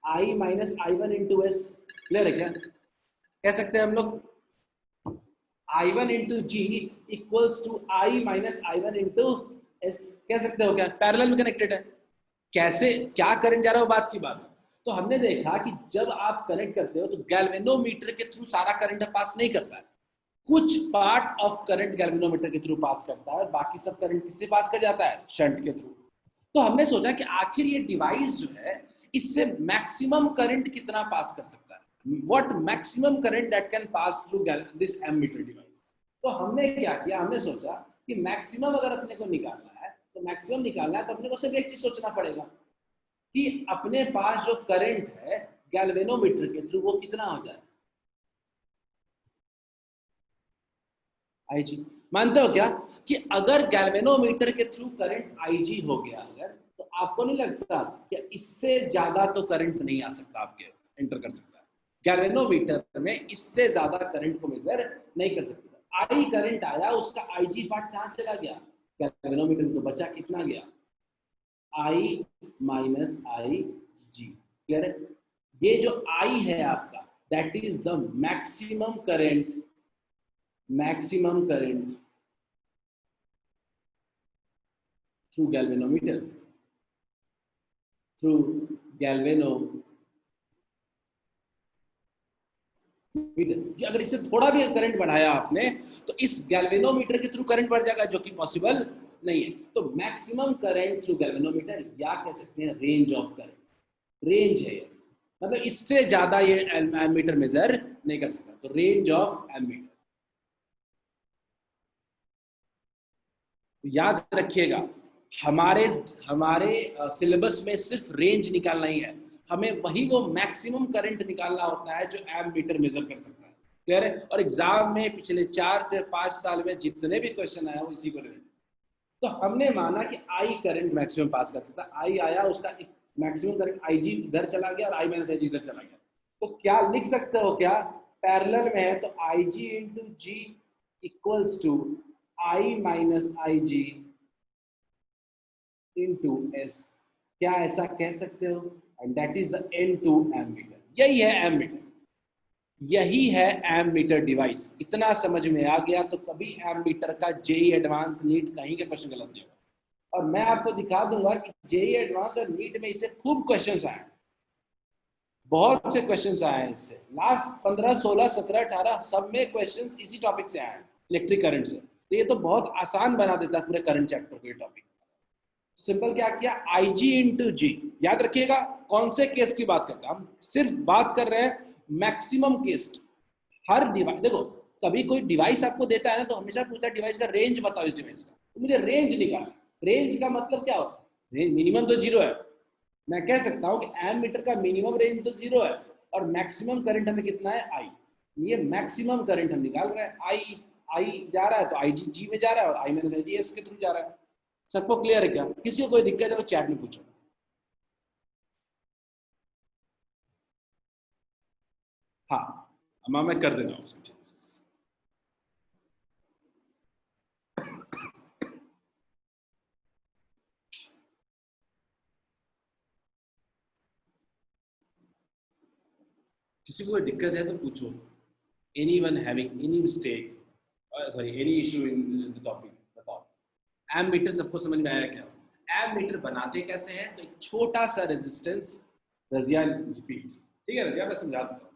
Speaker 1: I minus I1 into S. Clear है क्या? कह सकते हैं हम लोग I1 into G equals to I minus I1 into S, कह सकते हो क्या? पैरेलल में कनेक्टेड है। कैसे, क्या करंट जा रहा है वो बात की बात है। तो हमने देखा कि जब आप कनेक्ट करते हो तो गैल्वेनोमीटर के थ्रू सारा करंट पास नहीं करता है, कुछ पार्ट ऑफ करंट गैल्वेनोमीटर के थ्रू पास करता है, बाकी सब करंट किससे पास कर जाता है? शंट के थ्रू। तो हमने सोचा कि आखिर ये डिवाइस जो है इससे मैक्सिमम करंट कितना पास कर सकता है, what maximum current that can pass through this ammeter device. तो हमने क्या किया, हमने सोचा कि मैक्सिमम अगर अपने को निकालना है तो मैक्सिमम निकालना है तो अपने को सिर्फ एक चीज सोचना पड़ेगा कि अपने पास जो करंट है गैल्वेनोमीटर के थ्रू वो कितना हो जाए। आईजी मानते हो क्या कि अगर गैल्वेनोमीटर के थ्रू करंट आईजी हो गया अगर, तो आपको नहीं लगता कि इससे ज्यादा तो करंट नहीं आ सकता, आपके एंटर कर सकता है गैल्वेनोमीटर में, इससे ज्यादा करंट को मेजर नहीं कर सकता। आई करंट आया, उसका आईजी पार्ट कहां चला गया, गैल्वेनोमीटर में, तो बचा कितना गया, I minus I G. Clear है? ये जो आई है आपका that is the maximum current, maximum current through galvanometer, through galvanometer, metre. अगर इससे थोड़ा भी करंट बढ़ाया आपने तो इस गैल्वेनोमीटर के थ्रू करंट बढ़ जाएगा, जो कि पॉसिबल नहीं है। तो मैक्सिमम करंट थ्रू गैल्वेनोमीटर, या कह सकते हैं रेंज ऑफ करंट, रेंज है, मतलब इससे ज्यादा ये एमीटर मेजर नहीं कर सकता, तो रेंज ऑफ एमीटर। याद रखिएगा, हमारे हमारे सिलेबस में सिर्फ रेंज निकालना ही है, हमें वही वो मैक्सिमम करंट निकालना होता है जो एमीटर मेजर कर सकता है। क्लियर है? और एग्जाम में पिछले 4 से 5 साल में जितने भी क्वेश्चन आया वो इसी को रिलेटेड। तो हमने माना कि आई करंट मैक्सिमम पास कर सकता है, आई आया, उसका मैक्सिमम करंट आई जी इधर चला गया और आई माइनस आई जी इधर चला गया, तो क्या लिख सकते हो, क्या पैरेलल में है तो I G into G equals to I minus I G into S. क्या ऐसा कह सकते हो? And that is the N2 ammeter. यही है एमीटर, यही है एमीटर डिवाइस। इतना समझ में आ गया तो कभी एमीटर का जेई एडवांस नीट कहीं के क्वेश्चन गलत नहीं होगा। और मैं आपको दिखा दूंगा कि जेई एडवांस और नीट में इससे खूब क्वेश्चंस आए, बहुत से क्वेश्चंस आए हैं इससे। लास्ट 15, 16, 17, 18 सब में क्वेश्चंस इसी टॉपिक से आए हैं, इलेक्ट्रिक करंट से। तो ये तो बहुत आसान बना देता है पूरे करंट चैप्टर को ये टॉपिक। सिंपल क्या किया, आई जी इंटू जी। याद रखिएगा कौन से केस की बात करते हैं हम, सिर्फ बात कर रहे हैं मैक्सिमम केस की। हर डिवाइस, देखो कभी कोई डिवाइस आपको देता है ना तो हमेशा पूछता है डिवाइस का रेंज बताओ इस डिवाइस का, तो मुझे रेंज निकालना। रेंज का मतलब क्या होता है? मिनिमम तो 0 है, मैं कह सकता हूं कि एमीटर का मिनिमम रेंज तो 0 है और मैक्सिमम करंट हमें कितना है, आई। ये मैक्सिमम करंट हम निकाल रहे हैं, आई जा रहा है तो आई जी में जा रहा है और आई माइनस आई जी एस के थ्रू जा रहा है। सबको क्लियर है क्या? किसी को कोई दिक्कत है तो चैट में पूछो। हाँ अम्मा मैं कर देना उसको। किसी को कोई दिक्कत है तो पूछो। Anyone having any mistake, sorry any issue in the topic, बताओ। एमीटर सबको समझ में आया क्या? एमीटर बनाते कैसे हैं? तो एक छोटा सा रेजिस्टेंस, रजिया रिपीट, ठीक है रजिया मैं समझा देता हूँ,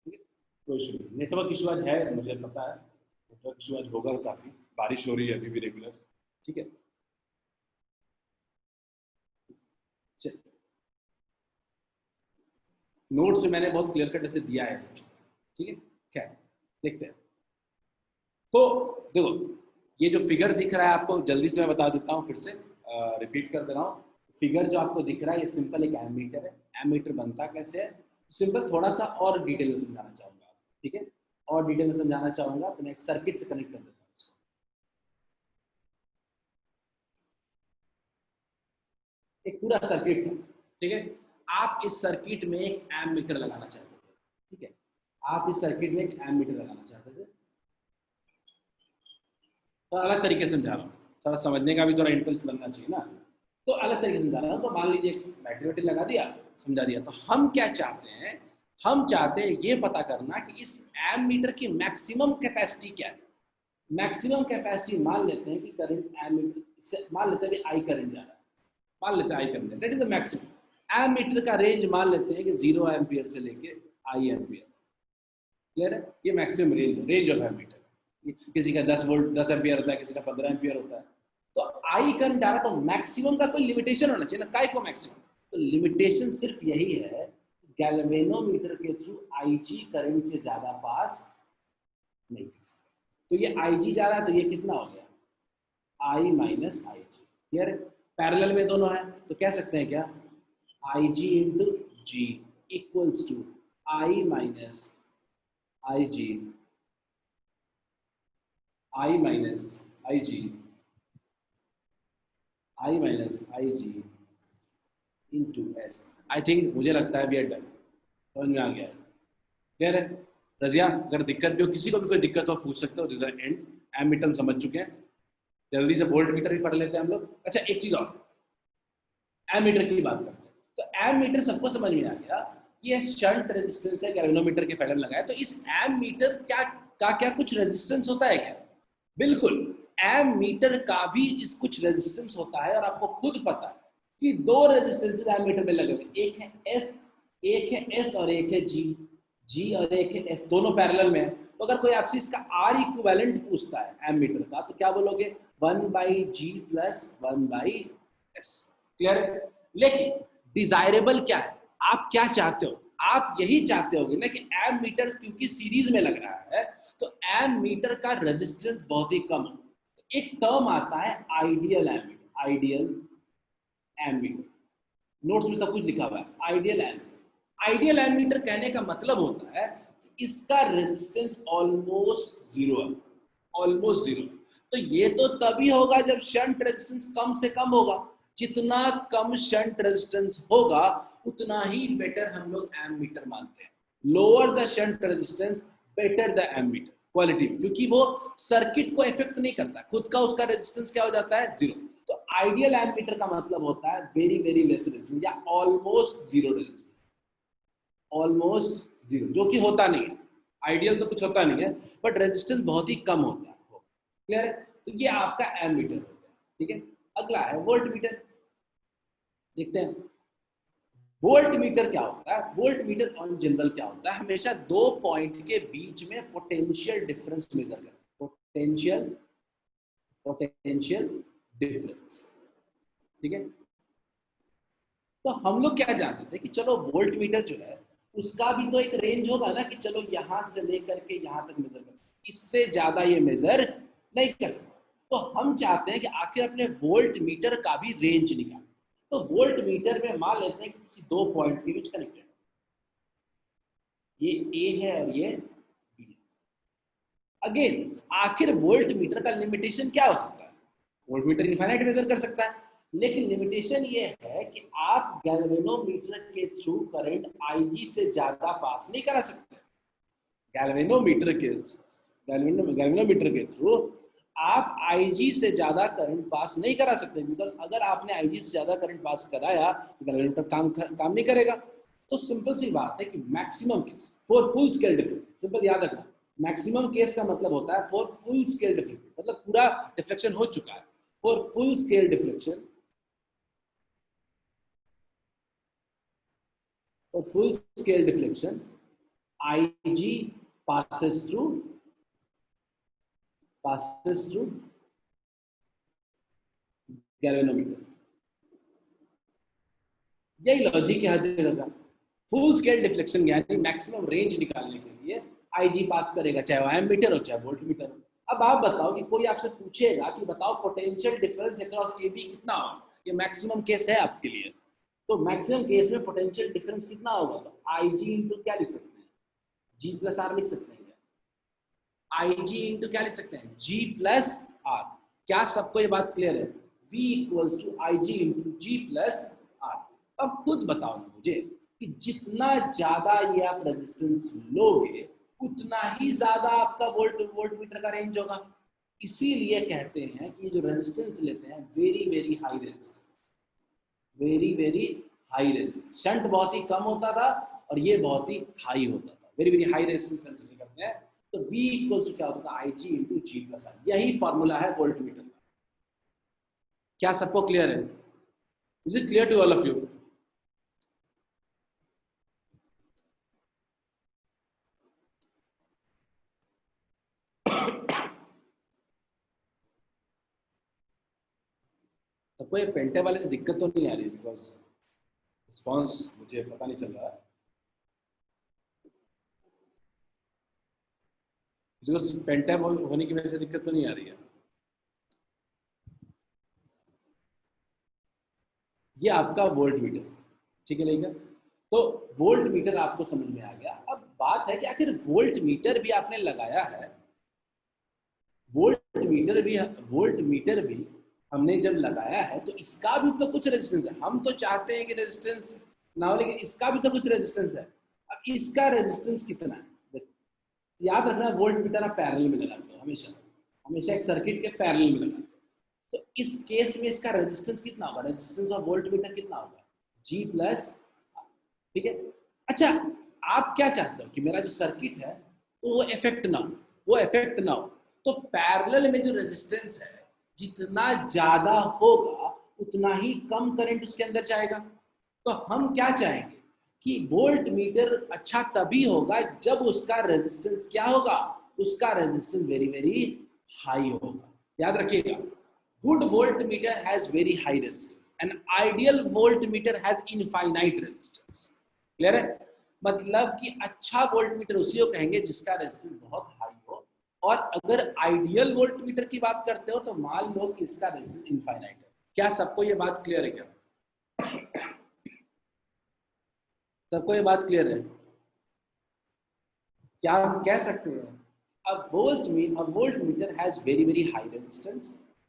Speaker 1: ठीक है? कोई इशू नहीं। नेटवर्क इशू आज है, मुझे पता है नेटवर्क इशू आज होगा, काफी बारिश हो रही है अभी भी रेगुलर, ठीक है? चलिए नोट्स में मैंने बहुत क्लियर कट ऐसे दिया है, ठीक है? क्या देखते हैं। तो देखो ये जो फिगर दिख रहा है आपको, जल्दी से मैं बता देता हूँ, फिर से रिपीट कर दे रहा हूँ। फिगर जो आपको दिख रहा है ये सिंपल एक एमीटर है। एमीटर बनता कैसे है सिंपल, थोड़ा सा और डिटेल में समझाना चाहूंगा, ठीक है? और डिटेल में समझाना चाहूंगा तो मैं एक सर्किट से कनेक्ट कर देता हूँ इसको। एक पूरा सर्किट है, ठीक है? आप इस सर्किट में एक एमीटर लगाना चाहते थे, ठीक है? आप इस सर्किट में एक एमीटर लगाना चाहते थे, तो अलग तरीके से समझा रहा हूँ, थोड़ा समझने का भी थोड़ा इंटरेस्ट बनना चाहिए ना, तो अलग तरीके से समझा रहा हूँ। तो मान लीजिए बैटरी वैटरी लगा दिया, समझा दिया। तो हम क्या चाहते हैं, हम चाहते हैं ये पता करना कि इस एमीटर की मैक्सिमम कैपेसिटी क्या है। मैक्सिमम कैपेसिटी मान लेते हैं कि करंट एमीटर से, मान लेते हैं कि आई करंट जा रहा है, मान लेते हैं I current, that is the maximum. Ammeter का रेंज मान लेते हैं कि 0 एम्पियर से लेके आई एम्पियर। क्लियर है? ये maximum range, range of ammeter. किसी का 10 वोल्ट 10 एम्पियर होता है, किसी का 15 एम्पियर होता है। तो आई करंट आ रहा, तो मैक्सिमम का कोई लिमिटेशन होना चाहिए ना, काय को मैक्सिमम? तो लिमिटेशन सिर्फ यही है, गैल्वेनोमीटर के थ्रू आईजी करंट से ज्यादा पास नहीं कर सकते। तो ये आईजी जा रहा है तो ये कितना हो गया, I minus I G. Clear? Parallel में दोनों है तो कह सकते हैं क्या, I G into G equals to I minus I G, I minus I G, I minus I G into S. I think, मुझे लगता है वी आर डन, समझ में आ गया है? क्लियर है? रजिया अगर दिक्कत भी हो, किसी को भी कोई दिक्कत हो पूछ सकते हो। दिस इज एंड एमीटर समझ चुके हैं, जल्दी से वोल्ट मीटर भी पढ़ लेते हैं हम लोग। अच्छा एक चीज और, एमीटर की बात करते हैं। तो एमीटर सबको समझ में आ गया, ये शंट रेजिस्टेंस है, गैल्वेनोमीटर के पैरेलल लगाया। तो इस एमीटर क्या कुछ रेजिस्टेंस होता है क्या? बिल्कुल, एमीटर का भी इस कुछ रेजिस्टेंस होता है और आपको खुद पता है कि 2 रेजिस्टेंसेस एमीटर में लगे हुए, एक है एस और एक है जी। जी और एक एस दोनों पैरेलल में है, तो अगर कोई आपसे इसका आर इक्विवेलेंट पूछता है एमीटर का तो क्या बोलोगे 1/G प्लस 1/S। क्लियर है? लेकिन डिजायरेबल क्या है, आप क्या चाहते हो, आप यही चाहते होगे ना कि एमीटर क्योंकि सीरीज में लग रहा है तो एमीटर का रेजिस्टेंस बहुत ही कम हो। एक टर्म आता है ideal ammeter, ideal ammeter, notes में सब कुछ लिखा हुआ है आइडियल एमीटर। आइडियल एमीटर कहने का मतलब होता है कि इसका रेजिस्टेंस ऑलमोस्ट जीरो है, ऑलमोस्ट जीरो। तो ये तो तभी होगा जब शंट रेजिस्टेंस कम से कम होगा, जितना कम शंट रेजिस्टेंस होगा उतना ही बेटर हम लोग एमीटर मानते हैं। Lower the shunt resistance better the ammeter quality, क्योंकि वो सर्किट को इफेक्ट नहीं करता, खुद का उसका रेजिस्टेंस क्या हो जाता है जीरो। तो आइडियल एमीटर का मतलब होता है वेरी वेरी लेस रेजिस्टेंस या almost zero resistance, almost zero, जो कि होता नहीं है। आइडियल तो कुछ होता नहीं है बट रेजिस्टेंस बहुत ही कम होता है। क्लियर है? तो ये आपका एमीटर हो गया। ठीक है, अगला है वोल्ट मीटर। देखते हैं वोल्ट मीटर क्या होता है। वोल्ट मीटर ऑन जनरल क्या होता है, हमेशा दो पॉइंट के बीच में पोटेंशियल डिफरेंस मेजर करता है, पोटेंशियल डिफरेंस। ठीक है, तो हम लोग क्या जानते थे कि चलो वोल्ट मीटर जो है उसका भी तो एक रेंज होगा ना, कि चलो यहां से लेकर के यहां तक मेजर कर सकते, इससे ज्यादा ये मेजर नहीं कर सकते। तो हम चाहते हैं कि आखिर अपने वोल्ट मीटर का भी रेंज निकालें। तो वोल्ट मीटर में मान लेते हैं कि किसी दो पॉइंट के बीच कनेक्टेड, ये ए है और ये बी है। अगेन आखिर वोल्ट मीटर का लिमिटेशन क्या हो सकता है, वोल्ट मीटर इनफाइनाइट मेजर कर सकता है, लेकिन लिमिटेशन ये है कि आप गैल्वेनोमीटर के थ्रू करंट आईजी से ज्यादा पास नहीं करा सकते। गैल्वेनोमीटर के थ्रू आप आईजी से ज्यादा करंट पास नहीं करा सकते, बिकॉज अगर आपने आईजी से ज्यादा करंट पास कराया तो गैल्वेनोमीटर काम नहीं करेगा। तो सिंपल सी बात है कि maximum case for full scale difference, simple याद रखना, मैक्सिमम केस का मतलब होता है फॉर फुल स्केल डिफरेंस, मतलब पूरा डिफ्लेक्शन हो चुका है। For full scale deflection, for full scale deflection IG passes through galvanometer. यही लॉजिक है हर जगह का। फुल स्केल डिफ्लेक्शन यानी मैक्सिमम रेंज निकालने के लिए आईजी पास करेगा, चाहे वो एमीटर हो चाहे वोल्ट मीटर हो। अब आप बताओ कि कोई आपसे पूछेगा कि बताओ potential difference across A B कितना हो, ये मैक्सिमम केस है आपके लिए। तो मैक्सिमम केस में पोटेंशियल डिफरेंस कितना होगा, तो IG इंटू क्या लिख सकते हैं, G प्लस आर लिख सकते हैं। IG इंटू क्या लिख सकते हैं, G प्लस आर। क्या सबको ये बात क्लियर है? V equals to IG into G plus R. अब खुद बताओ ना मुझे कि जितना ज्यादा ये आप रेजिस्टेंस लोगे उतना ही ज्यादा आपका वोल्ट मीटर का रेंज होगा। इसीलिए कहते हैं कि जो रेजिस्टेंस लेते हैं very very high resistance, very very high resistance. Shunt बहुत ही कम होता था और ये बहुत ही हाई होता था, very very high resistance consider करते हैं। तो V इक्वल्स टू क्या होता है, IG into G plus R. यही फॉर्मूला है वोल्ट मीटर का। क्या सबको क्लियर है? Is it clear to all of you? सबको ये पेंटे वाले से दिक्कत तो नहीं आ रही, बिकॉज रिस्पॉन्स मुझे पता नहीं चल रहा है। किसी पेंटैप होने की वजह से दिक्कत तो नहीं आ रही है? ये आपका वोल्ट मीटर, ठीक है लेगा। तो वोल्ट मीटर आपको समझ में आ गया। अब बात है कि आखिर वोल्ट मीटर भी आपने लगाया है, वोल्ट मीटर भी हमने जब लगाया है तो इसका भी तो कुछ रेजिस्टेंस है। हम तो चाहते हैं कि रेजिस्टेंस ना हो, लेकिन इसका भी तो कुछ रेजिस्टेंस है। अब इसका रेजिस्टेंस कितना है, याद रखना वोल्ट मीटर आप पैरेलल में लगाते हो, हमेशा एक सर्किट के पैरेलल में लगाते हो। तो इस केस में इसका रेजिस्टेंस कितना होगा, रेजिस्टेंस ऑफ वोल्ट मीटर कितना होगा, G प्लस। ठीक है, अच्छा आप क्या चाहते हो कि मेरा जो सर्किट है वो इफेक्ट ना हो, तो पैरेलल में जो रेजिस्टेंस है जितना ज्यादा होगा उतना ही कम करंट उसके अंदर जाएगा। तो हम क्या चाहेंगे, कि वोल्ट मीटर अच्छा तभी होगा जब उसका रेजिस्टेंस क्या होगा, उसका रेजिस्टेंस वेरी वेरी हाई होगा। याद रखिएगा, good volt meter has very high resistance, an ideal volt meter has infinite resistance. Clear है? मतलब कि अच्छा वोल्ट मीटर उसी को कहेंगे जिसका रेजिस्टेंस बहुत हाई हो, और अगर आइडियल वोल्ट मीटर की बात करते हो तो मान लो कि इसका रेजिस्टेंस इनफाइनाइट है। क्या सबको ये बात क्लियर है? क्या सबको ये बात क्लियर है? क्या हम कह सकते हैं a voltmeter has very very high resistance,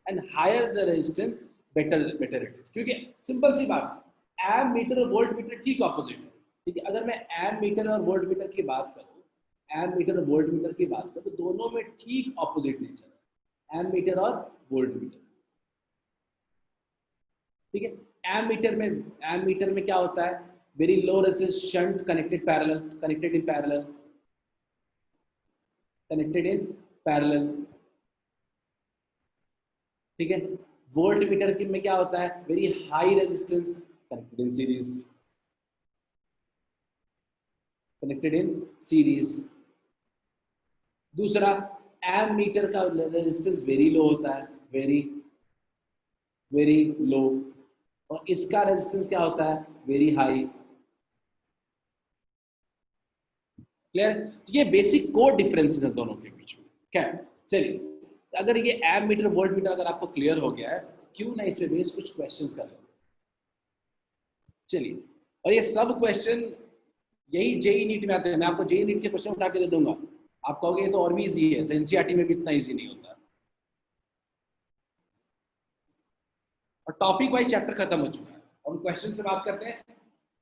Speaker 1: and higher the resistance better it is। क्योंकि सिंपल सी बात, एम मीटर और वोल्ट मीटर ठीक ऑपोजिट है। ठीक है, अगर मैं एम मीटर और वोल्ट मीटर की बात करूं, एम मीटर और वोल्ट मीटर की बात करूं, तो दोनों में ठीक ऑपोजिट नेचर है, एम मीटर और वोल्ट मीटर। ठीक है, एम मीटर में क्या होता है, very low resistance, shunt connected parallel, connected in parallel। ठीक है, वोल्ट मीटर की में क्या होता है, very high resistance, connected in series. दूसरा, एम मीटर का रेजिस्टेंस वेरी लो होता है, वेरी वेरी लो, और इसका रेजिस्टेंस क्या होता है, वेरी हाई। क्लियर? तो ये बेसिक कोड डिफरेंसेस है दोनों के बीच में। क्या? चलिए, अगर ये एम मीटर वोल्ट मीटर अगर आपको क्लियर हो गया है, क्यों ना इस पे बेस कुछ क्वेश्चंस कर लें। चलिए, और ये सब क्वेश्चन यही जेई नीट में आते हैं। मैं आपको जेई नीट के क्वेश्चन उठा के दे दूंगा, आप कहोगे ये तो और भी इजी है, तो एनसीईआरटी में भी इतना इजी नहीं होता। और टॉपिक वाइज चैप्टर खत्म हो चुका है, अब क्वेश्चन पे बात करते हैं।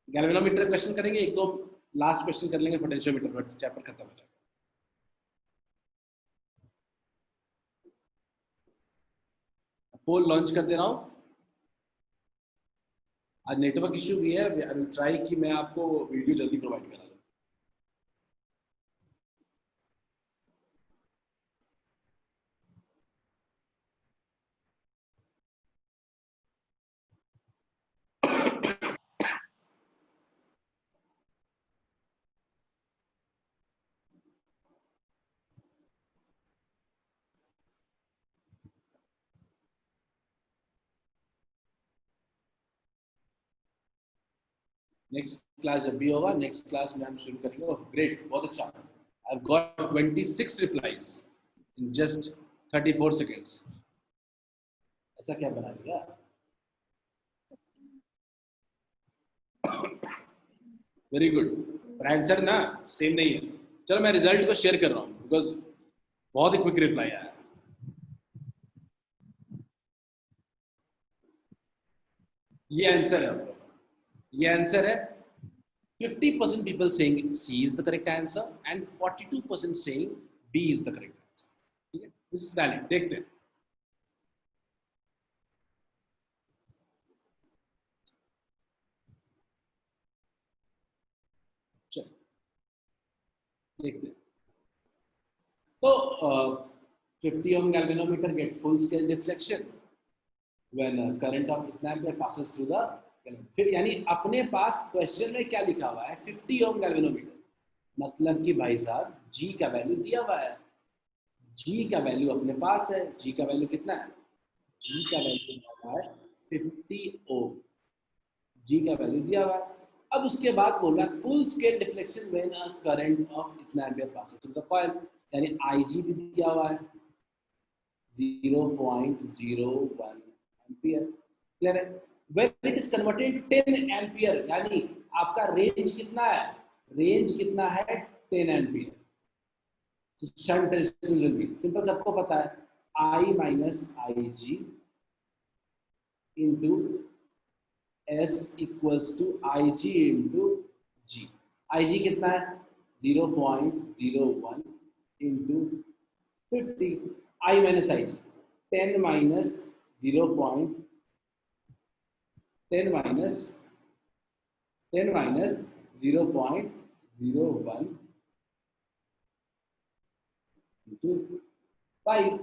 Speaker 1: गैल्वेनोमीटर क्वेश्चन करेंगे, एक दो लास्ट क्वेश्चन कर लेंगे, पोटेंशियोमीटर पर चैप्टर खत्म हो जाएगा। पोल लॉन्च कर दे रहा हूं। आज नेटवर्क इश्यू भी है, आई विल ट्राई कि मैं आपको वीडियो जल्दी प्रोवाइड करा दूं। नेक्स्ट क्लास जब भी होगा, नेक्स्ट क्लास में हम शुरू करेंगे। और ग्रेट, बहुत अच्छा, I have got 26 replies in just 34 seconds. ऐसा क्या बना दिया? वेरी गुड, पर आंसर ना सेम नहीं है। चलो मैं रिजल्ट को शेयर कर रहा हूँ, बिकॉज बहुत ही क्विक रिप्लाई आया। ये आंसर है, ये आंसर है। 50% people saying C is the correct answer and 42% saying B is the correct answer। ठीक है, this is valid। देखते हैं। चलो देखते हैं। तो 50 ohm galvanometer gets full scale deflection when current of इतना एम्पीयर passes through the, फिर यानी अपने पास क्वेश्चन में क्या लिखा हुआ है, 50 ohm galvanometer, मतलब कि भाई साहब G का वैल्यू दिया हुआ है, G का वैल्यू अपने पास है। G का वैल्यू कितना है? G का वैल्यू दिया हुआ है 50 ओम, G का वैल्यू दिया हुआ है। अब उसके बाद बोल रहा है full scale deflection when a current of इतना ampere passes through the coil, यानी IG भी दिया हुआ है 0.01 एम्पीयर। क्लियर है? When it is converted to 10 ampere, यानी आपका रेंज कितना है, रेंज कितना है 10 एम्पीयर। तो shunt resistance will be simple, सबको पता है I minus IG into S equals to IG into G। IG कितना है 0.01 into 50, I minus IG 10 minus 10 minus 0.01 into 5,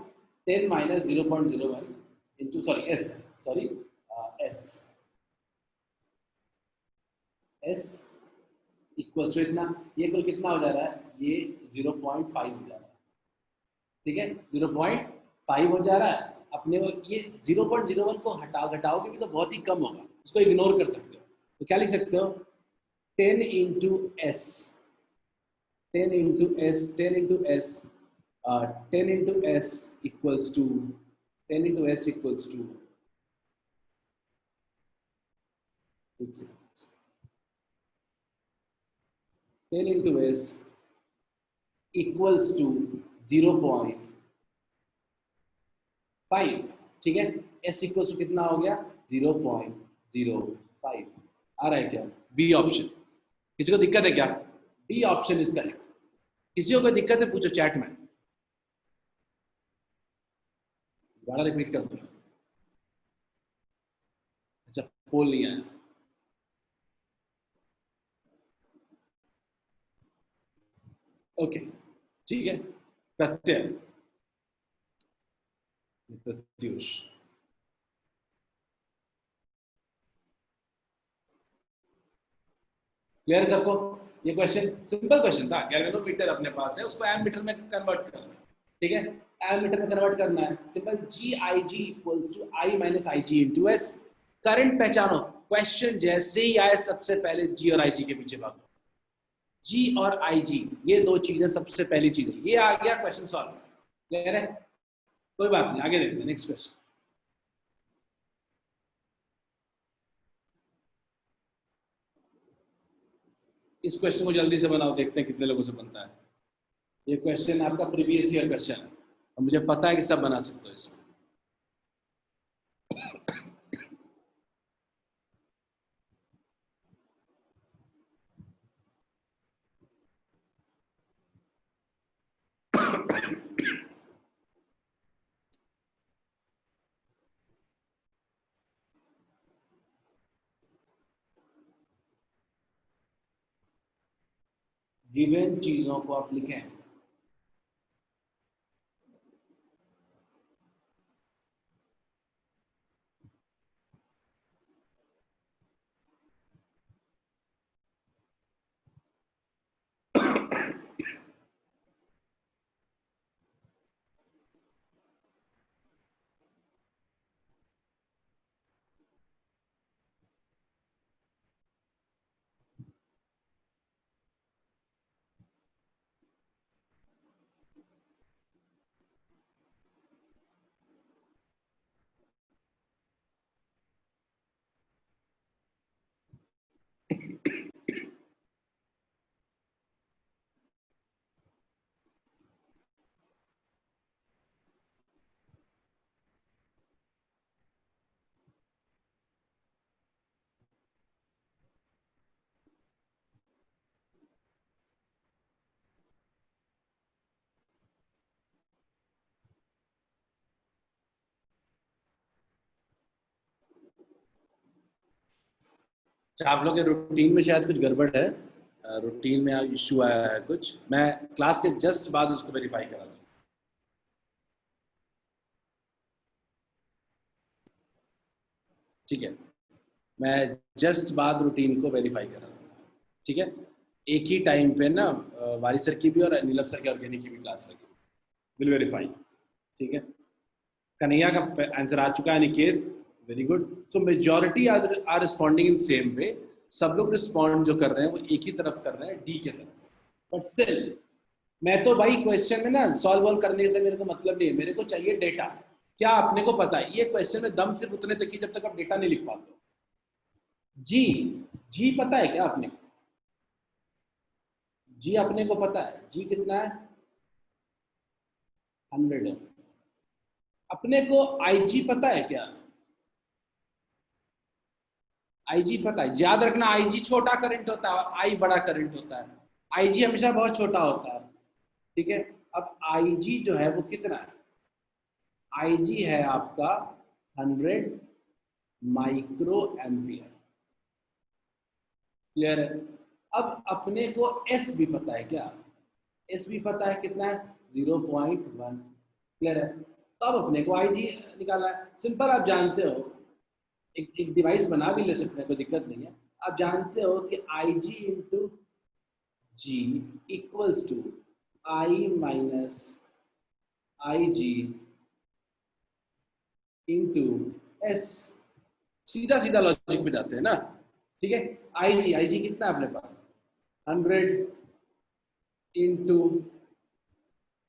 Speaker 1: 10 minus 0.01 into S equals to इतना, ये कुल कितना हो जा रहा है, ये 0.5 हो जा रहा है, ठीक है 0.5 हो जा रहा है। अपने को ये 0.01 को घटाओगे भी तो बहुत ही कम होगा, इसको इग्नोर कर सकते हो। तो क्या लिख सकते हो, 10 into S, 10 into S, 10 into S, 10 into S equals to 10 into S equals to 10 into S equals to 0.5, ठीक है। एस इक्वल्स टू कितना हो गया, 0.05 आ रहा है क्या, बी ऑप्शन। किसी को दिक्कत है क्या, बी ऑप्शन इज करेक्ट। किसी को कोई दिक्कत है पूछो चैट में, दोबारा रिपीट कर दो। अच्छा पोल नहीं आया, ओके ठीक है। प्रत्यय, प्रत्युष, क्लियर है सबको। ये क्वेश्चन सिंपल क्वेश्चन था, गैल्वेनोमीटर अपने पास है, उसको एमीटर में कन्वर्ट करना है, ठीक है। एमीटर में कन्वर्ट करना है, simple G I G equals to I minus I G into S. Current पहचानो, क्वेश्चन जैसे ही आए सबसे पहले जी और आई जी के पीछे भागो। जी और आई जी ये दो चीजें सबसे पहली चीज है, ये आ गया क्वेश्चन सॉल्व, क्लियर है। कोई बात नहीं, आगे देखते हैं नेक्स्ट क्वेश्चन। इस क्वेश्चन को जल्दी से बनाओ, देखते हैं कितने लोगों से बनता है। ये क्वेश्चन आपका प्रीवियस ईयर क्वेश्चन है और मुझे पता है कि सब बना सकते हो इसको। गिवन चीजों को आप लिखें, आप लोग के रूटीन में शायद कुछ गड़बड़ है, रूटीन में इश्यू आया है कुछ, मैं क्लास के जस्ट बाद उसको वेरीफाई करा दूँ, ठीक है। मैं जस्ट बाद रूटीन को वेरीफाई करा दूँगा, ठीक है। एक ही टाइम पे ना वारी सर की भी और नीलम सर की ऑर्गेनिक की भी क्लास लगी, विल वेरीफाई, ठीक है। कन्हैया का आंसर आ चुका है, Niket very good. So majority are responding in same way, सब लोग रिस्पॉन्ड जो कर रहे हैं वो एक ही तरफ कर रहे हैं, डी के तरफ। बट स्टिल मैं तो भाई क्वेश्चन में ना सॉल्व करने से मेरे को मतलब नहीं है, मेरे को चाहिए डेटा। क्या आपने को पता है ये क्वेश्चन में दम सिर्फ उतने तक की जब तक आप डेटा नहीं लिख पाते। जी, जी पता है क्या आपने, जी अपने को पता है, जी कितना है 100 है। अपने को आईजी पता है क्या, आईजी पता है, याद रखना आईजी छोटा करंट होता है और आई बड़ा करंट होता है, आईजी हमेशा बहुत छोटा होता है, ठीक है। अब आईजी जो है वो कितना है, आईजी है आपका 100 माइक्रो एम्पियर, क्लियर है। अब अपने को एस भी पता है क्या, एस भी पता है कितना है 0.1, क्लियर है। तो अब अपने को आईजी निकाला है, सिंपल। आप जानते हो एक डिवाइस बना भी ले सकते हैं, कोई दिक्कत नहीं है। आप जानते हो कि IG into G equals to I minus I G into S. सीधा सीधा लॉजिक में जाते हैं ना, ठीक है। आई जी कितना है अपने पास, 100 इंटू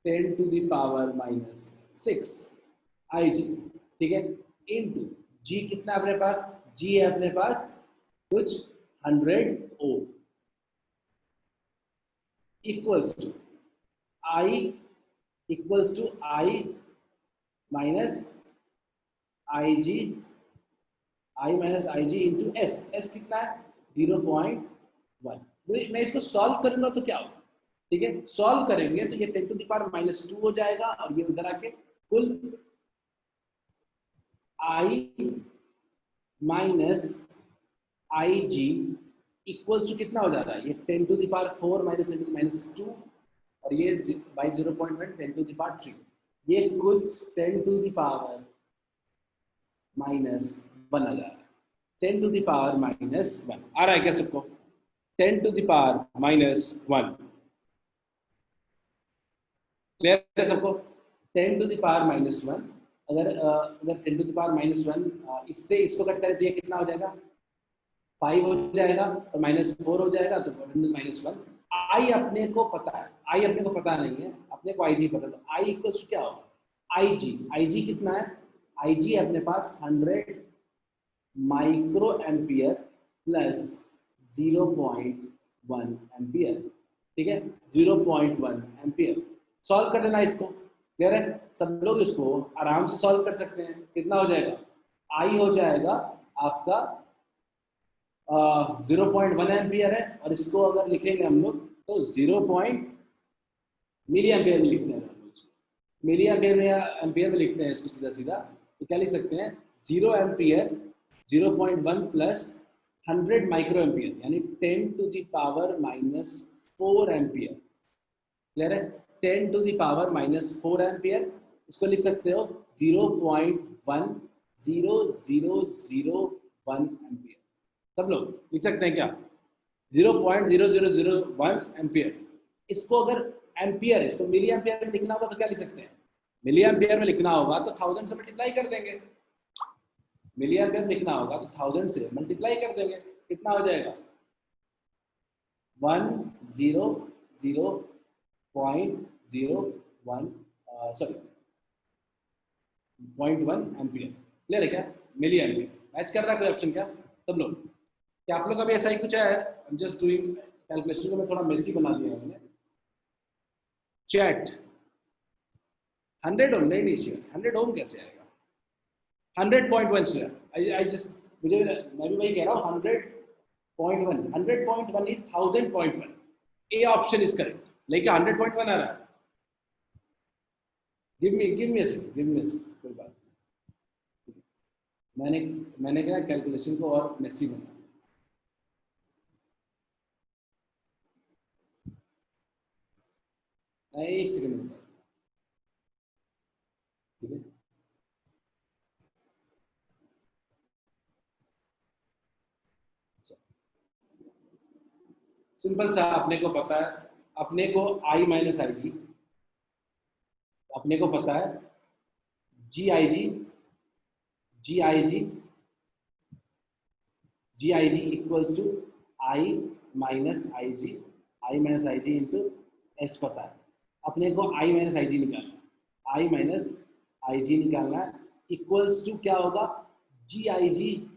Speaker 1: 10⁻⁻6 आई जी, ठीक है। इंटू जी कितना है अपने पास, जी है अपने पास कुछ 100 ohm, equals to I equals to I minus I G, I minus I G into S. S कितना है 0.1। मैं इसको सॉल्व करूंगा तो क्या होगा, ठीक है। सॉल्व करेंगे तो ये 10⁻⁻2 हो जाएगा और ये उधर आके कुल I minus I G equals to कितना हो जा रहा है, ये 10⁻4 -2 और ये बाई 0.1 10⁻3, ये कुछ 10⁻⁻1 आ जा रहा है। 10⁻⁻1 आ रहा है क्या सबको, 10⁻⁻1 क्लियर है सबको। 10⁻⁻1 अगर 10⁻⁻1 इससे इसको कट करें तो ये कितना हो जाएगा, 5 हो जाएगा और -4 हो जाएगा तो -1। आई अपने को पता है, आई अपने को पता नहीं है, अपने को आई जी पता है, तो आई इक्वल्स टू क्या होगा, आई जी कितना है, आई जी अपने पास 100 माइक्रो एम्पियर प्लस 0.1 एम्पियर, ठीक है। 0.1 एम्पियर सॉल्व कर लेना इसको, क्लियर है। सब लोग इसको आराम से सॉल्व कर सकते हैं। कितना हो जाएगा, आई हो जाएगा आपका 0.1 एम्पियर है और इसको अगर लिखेंगे हम लोग तो 0. मिली एम्पियर में लिखते हैं, मिली एम्पियर में लिखते हैं इसको सीधा सीधा, तो क्या लिख सकते हैं 0 एम्पियर 0.1 प्लस 100 माइक्रो एम्पियर यानी 10⁻⁻4 एम्पियर, क्लियर है। 10⁻⁻4 एम्पियर, इसको लिख सकते हो 0.10001 एम्पियर। सब लोग लिख सकते हैं क्या, 0.0001 एम्पियर। इसको अगर एम्पियर, इसको मिली एम्पियर में लिखना होगा तो क्या लिख सकते हैं, मिली एम्पियर में लिखना होगा तो 1000 से मल्टीप्लाई कर देंगे, मिली एम्पियर लिखना होगा तो 1000 से मल्टीप्लाई कर देंगे, कितना हो जाएगा 100.01 सॉरी 0.1 एम्पियर, क्लियर है क्या। मिली एम्पियर मैच कर रहा है कोई ऑप्शन क्या सब लोग, क्या आप लोग अभी ऐसा ही कुछ है, I'm just doing कैलकुलेशन को मैं थोड़ा मेसी बना दिया मैंने। चैट 100 ओम नहीं चाहिए, 100 ओम कैसे आएगा, 100.1 से आई जस्ट मुझे मैं भी वही कह रहा हूँ 100.1 is 1000.1, A option is correct, लेकिन 100.1 आ रहा है। गिव मी a second, कोई बात नहीं। मैंने क्या कैलकुलेशन को और मेसी बना, एक सेकंड में, ठीक है। सिंपल सा, अपने को पता है, अपने को आई माइनस आई जी, अपने को पता है G I G equals to I minus I G into S पता है। अपने को आई माइनस आई जी निकालना है, आई माइनस आई जी निकालना है, इक्वल्स टू क्या होगा, जी I ji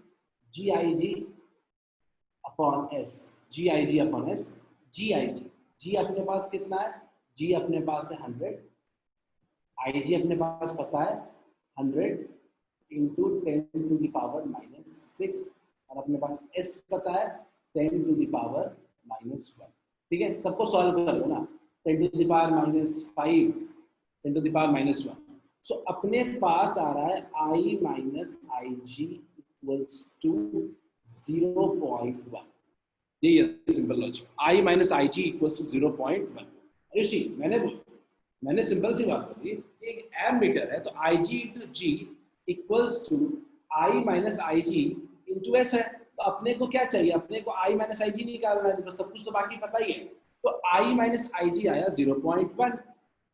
Speaker 1: upon S, ji I ji upon S. जी अपने पास कितना है, जी अपने पास है 100, आई जी अपने पास पता है 100 इंटू 10⁻⁻6 और अपने पास एस पता है 10⁻⁻1, ठीक है। सबको सॉल्व कर लो ना, 10⁻⁻5 10⁻⁻1, सो अपने पास आ रहा है I minus I G equals to 0.1, यही है simple logic, I minus I G equals to 0.1। Rishi मैंने सिंपल सी बात करी, एक एम मीटर है तो I G into G equals to I minus I G into S है, तो अपने को क्या चाहिए, अपने को आई माइनस आई जी निकालना है, तो सब कुछ तो बाकी पता ही है। तो I माइनस आई जी आया 0.1,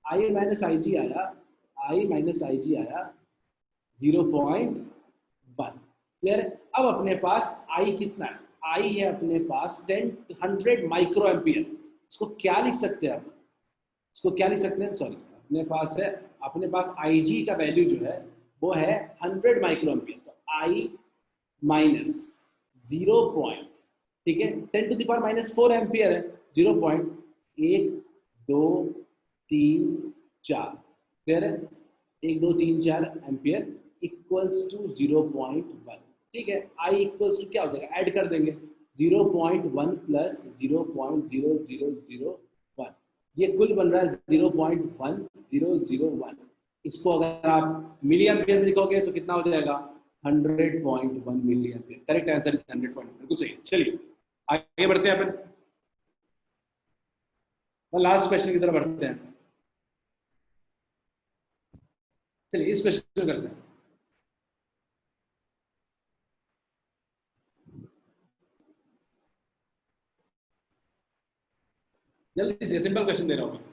Speaker 1: I माइनस आई जी आया, I माइनस आई जी आया 0.1। क्लियर है? अब अपने पास I कितना है? I है अपने पास 100 माइक्रो एम्पियर। इसको क्या लिख सकते हैं आप? इसको क्या लिख सकते हैं? सॉरी, अपने पास है, अपने पास IG का वैल्यू जो है वो है 100 माइक्रो एम्पियर। तो I माइनस 0 पॉइंट, ठीक है, 10 to the power minus 4 ampere है। 0.1 2 3 4, क्लियर है? 1 2 3 4 एम्पियर इक्वल्स टू 0.1। ठीक है, आई इक्वल्स टू क्या हो जाएगा? ऐड कर देंगे 0.1 प्लस 0.0001, ये कुल बन रहा है 0.1001। इसको अगर आप मिली एम्पियर में लिखोगे तो कितना हो जाएगा? 100.1 milli ampere. Correct answer is 100.1। बिल्कुल सही। चलिए आगे बढ़ते हैं अपन, लास्ट क्वेश्चन की तरफ बढ़ते हैं। चलिए इस क्वेश्चन करते हैं। जल्दी से, सिंपल क्वेश्चन दे रहा हूं मैं।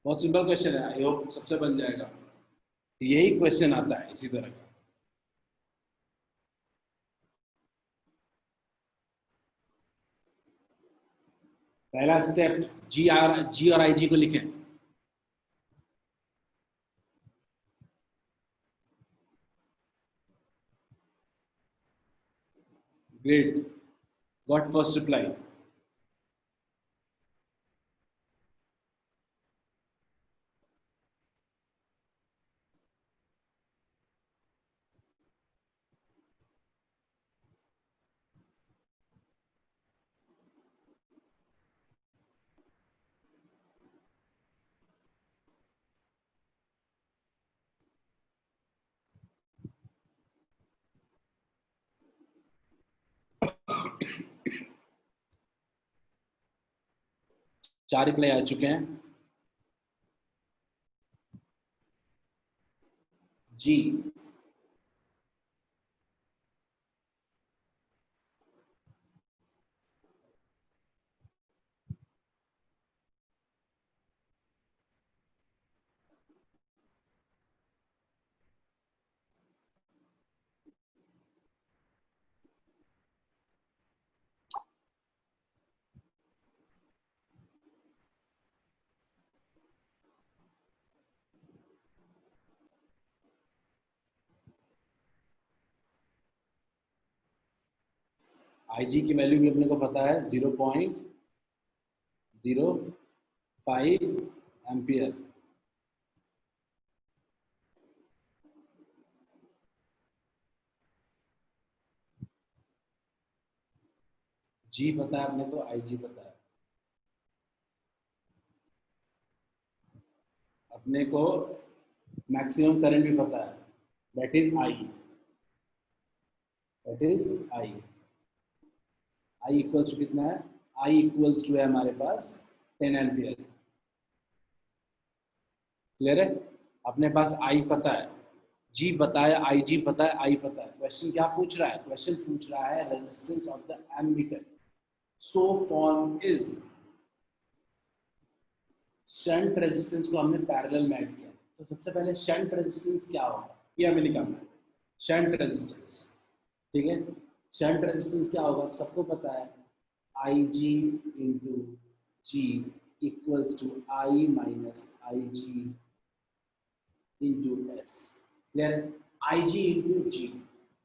Speaker 1: बहुत सिंपल क्वेश्चन है, आई होप सबसे बन जाएगा। यही क्वेश्चन आता है इसी तरह का। पहला स्टेप, जी और आई जी को लिखें। Great, got first reply. चार रिप्लाई आ चुके हैं। जी, आई जी की वैल्यू भी अपने को पता है 0.05 एम्पियर। जी पता है अपने को, आई जी पता है अपने को, मैक्सिमम करंट भी पता है, that is I, that is I. I equals to कितना है? आई इक्वल्स टू है हमारे पास 10 एम्पियर। क्लियर है? अपने पास आई पता है, जी बताया, आई जी पता है, आई पता है। क्वेश्चन क्या पूछ रहा है? क्वेश्चन पूछ रहा है resistance of the ammeter so form is. Shunt resistance को हमने पैरेलल में ऐड किया, तो सबसे पहले शंट रेजिस्टेंस क्या होगा ये हमें निकालना है। शंट रेजिस्टेंस, ठीक है, शंट रेजिस्टेंस क्या होगा? सबको पता है, I G into G equals to I minus I G into S. Clear है? I G into G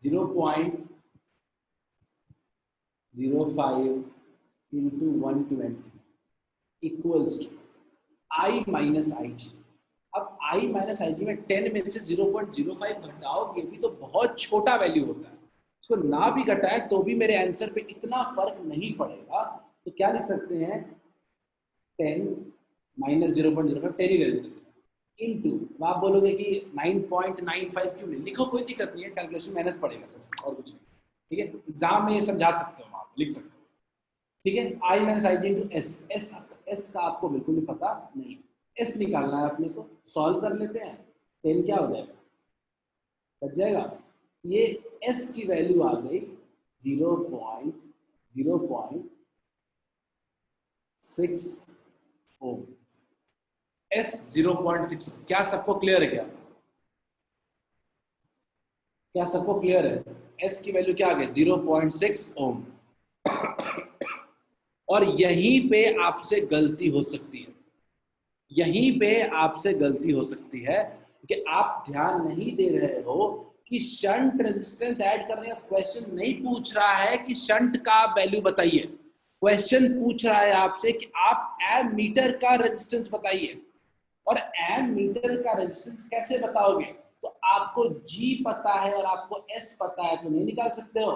Speaker 1: 0.05 into 120 equals to I minus I G. अब i माइनस आई जी में 10 में से 0.05 घटाओगे भी तो बहुत छोटा वैल्यू होता है, उसको ना भी घटाए तो भी मेरे आंसर पे इतना फर्क नहीं पड़ेगा। तो क्या लिख सकते हैं, 10 माइनस 0.05, 10 ही ले लेते हैं, इंटू आप बोलोगे कि 9.95 क्यों नहीं, लिखो कोई दिक्कत नहीं है, कैलकुलेशन मेहनत पड़ेगा सर और कुछ नहीं, ठीक है, एग्जाम में ये समझा सकते हो आप, लिख सकते हो, ठीक है। I minus I G into S, S का आपको बिल्कुल भी पता नहीं, एस निकालना है अपने को, सॉल्व कर लेते हैं, 10 क्या हो जाएगा, बच जाएगा, ये एस की वैल्यू आ गई 0.06 ओम, एस 0.6, क्या सबको क्लियर है, क्या सबको क्लियर है, एस की वैल्यू क्या आ गई 0.6 ओम। और यहीं पे आपसे गलती हो सकती है, यहीं पे आपसे गलती हो सकती है कि आप ध्यान नहीं दे रहे हो कि शंट रेजिस्टेंस ऐड करने का क्वेश्चन नहीं पूछ रहा है कि शंट का वैल्यू बताइए, क्वेश्चन पूछ रहा है आपसे कि आप एम मीटर का रेजिस्टेंस बताइए, और एम मीटर का रेजिस्टेंस कैसे बताओगे, तो आपको जी पता है और आपको एस पता है तो नहीं निकाल सकते हो,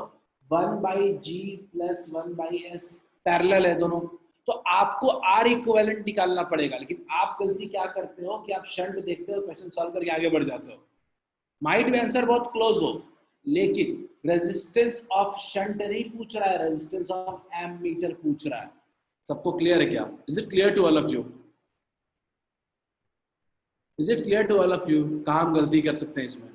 Speaker 1: 1/g प्लस 1/s पैरेलल है दोनों, तो आपको आर इक्विवेलेंट निकालना पड़ेगा। लेकिन आप गलती क्या करते हो कि आप शंट देखते हो, क्वेश्चन सॉल्व करके आगे बढ़ जाते हो, माइट भी आंसर बहुत क्लोज हो, लेकिन रेजिस्टेंस ऑफ शंट नहीं पूछ रहा है, रेजिस्टेंस ऑफ एम मीटर पूछ रहा है। सबको क्लियर है क्या, is it clear to all of you, is it clear to all of you, कहाँ हम गलती कर सकते हैं इसमें,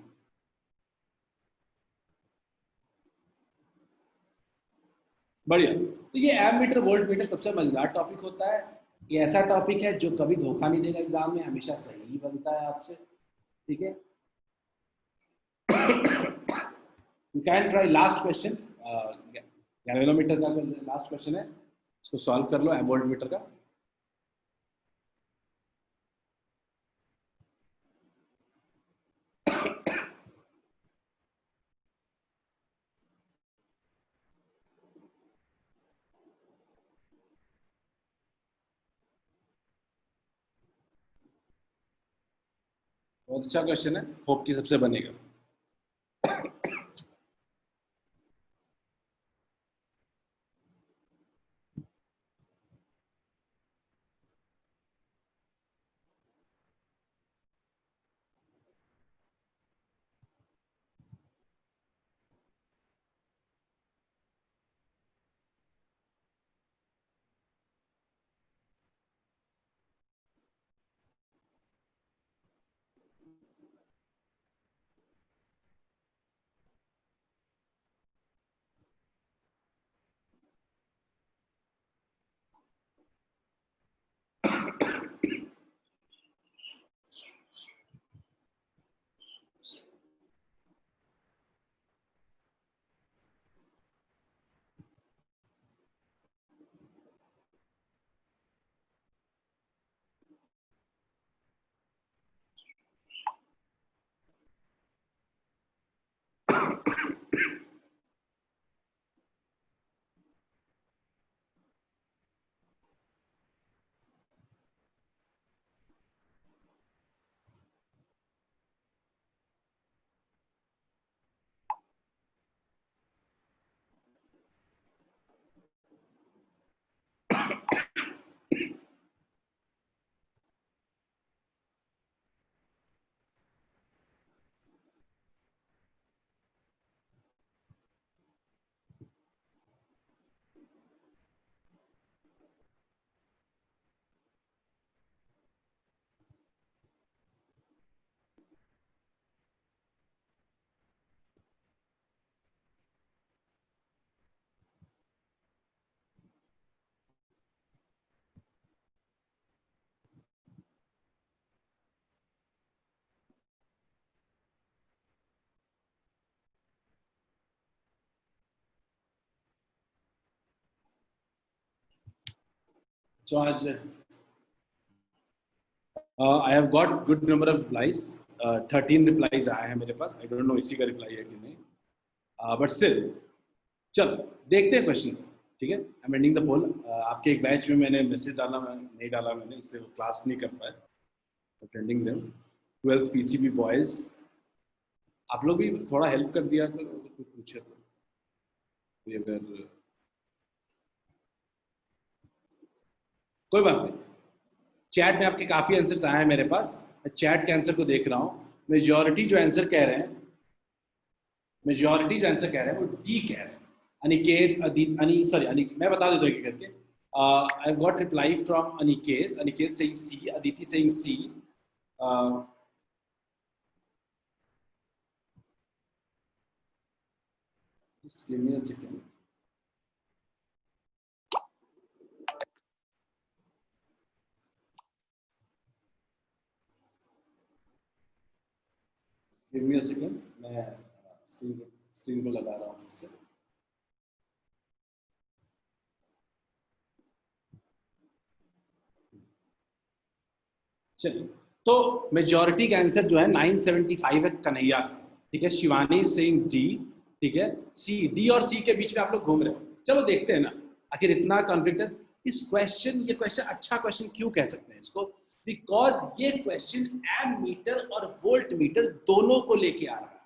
Speaker 1: बढ़िया। तो ये एम मीटर वोल्ट मीटर सबसे मजेदार टॉपिक होता है, ये ऐसा टॉपिक है जो कभी धोखा नहीं देगा एग्जाम में, हमेशा सही ही बनता है आपसे, ठीक है। You can try last question, galvanometer का लास्ट क्वेश्चन है, इसको सॉल्व कर लो, एम वोल्ट मीटर का। बहुत अच्छा क्वेश्चन है, होप कि सबसे बनेगा। So आज I have got good number of replies, 13 replies आए हैं मेरे पास, आई डोंट नो इसी का रिप्लाई है कि नहीं, बट स्टिल चलो देखते हैं क्वेश्चन, ठीक है। आई एम एंडिंग द पोल। आपके एक बैच में मैंने मैसेज डाला, मैं नहीं डाला मैंने, इसलिए क्लास नहीं कर पाया, attending them. 12th PCB boys, आप लोग भी थोड़ा हेल्प कर दिया करो अगर कोई पूछे तो। अगर कोई बात नहीं, चैट में आपके काफी आंसर्स आए हैं मेरे पास। मैं चैट के आंसर को देख रहा हूँ। मेजॉरिटी जो आंसर कह रहे हैं वो डी कह रहे हैं। अनिकेत, मैं बता देता हूँ एक करके। I got reply from Aniket saying C, Aditi saying C, just give me a second. Give me a second. मैं स्क्रीन को लगा रहा हूँ फिर से। चलिए, तो मेजॉरिटी का आंसर जो है 975 है कन्हैया का, ठीक है। शिवानी सिंह डी, ठीक है। सी, डी और सी के बीच में आप लोग घूम रहे हो। चलो देखते हैं ना, आखिर इतना कॉन्फ्लिक्ट है इस क्वेश्चन। ये क्वेश्चन अच्छा क्वेश्चन क्यों कह सकते हैं इसको? बिकॉज ये क्वेश्चन एम मीटर और वोल्ट मीटर दोनों को लेके आ रहा है,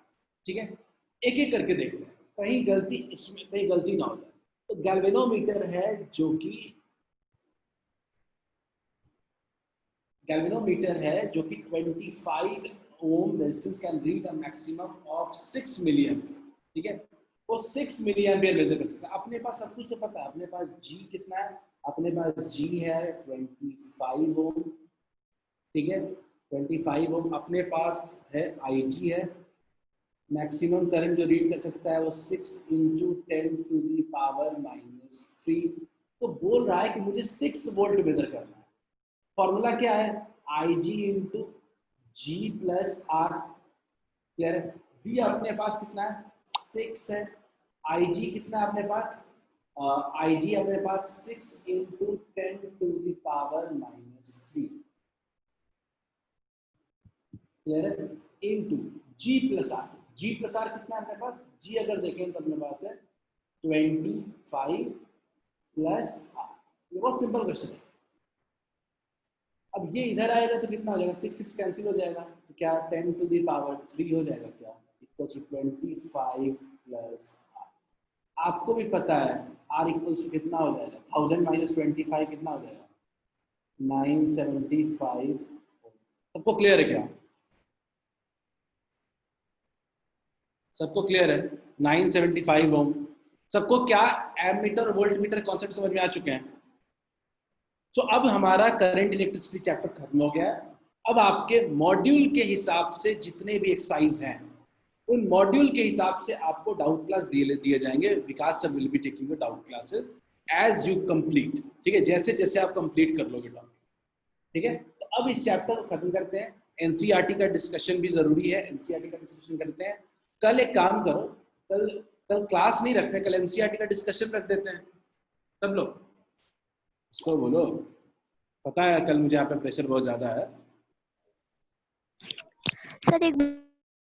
Speaker 1: ठीक है। एक एक करके देखते हैं, कहीं गलती इसमें कहीं गलती ना हो जाए। तो गैल्वेनोमीटर है जो कि गैल्वेनोमीटर है जो कि 25 ohm resistance can read a maximum of 6 milli ampere, ठीक है। वो 6 मिली एम्पियर मेजर कर सकता है। अपने पास सब कुछ तो पता है, अपने पास जी कितना है, अपने पास जी है 25 ओम, ठीक है। 25 ओम अपने पास है, आईजी है। मैक्सिमम करंट जो रीड कर सकता है वो 6 × 10⁻⁻³ तो बोल रहा है कि मुझे 6 वोल्ट मेजर करना है। फॉर्मूला क्या है? IG × G + R, क्लियर है। V अपने पास कितना है? 6 है। IG कितना है अपने पास? IG अपने पास 6 × 10⁻⁻³ क्लियर है, into G + R। G + R कितना है अपने पास? G अगर देखें तो अपने पास है 25 + R। ये बहुत सिंपल क्वेश्चन है। अब ये इधर आएगा तो कितना हो जाएगा? 6 6 कैंसिल हो जाएगा, तो क्या 10⁻³ हो जाएगा क्या? Equals to 25 + R। आपको भी पता है R इक्वल्स टू कितना हो जाएगा? 1000 - 25 कितना हो जाएगा? 975। सबको क्लियर है क्या? सबको क्लियर है? 975 ओम। सबको क्या एमीटर और वोल्ट मीटर कॉन्सेप्ट समझ में आ चुके हैं? तो अब हमारा करंट इलेक्ट्रिसिटी चैप्टर खत्म हो गया है। अब आपके मॉड्यूल के हिसाब से जितने भी एक्सरसाइज हैं उन मॉड्यूल के हिसाब से आपको डाउट क्लास दिए जाएंगे। Vikas sir will be taking the doubt classes as you complete, ठीक है, जैसे जैसे आप कंप्लीट कर लोगे डाउट, ठीक है। तो अब इस चैप्टर को खत्म करते हैं। एनसीईआरटी का डिस्कशन भी जरूरी है, एनसीईआरटी का डिस्कशन करते हैं। कल एक काम करो, कल क्लास नहीं रखते, कल एनसीईआरटी का डिस्कशन रख देते हैं सब लोग। इसको बोलो, पता है कल मुझे आप पे प्रेशर बहुत ज्यादा है
Speaker 2: सर एक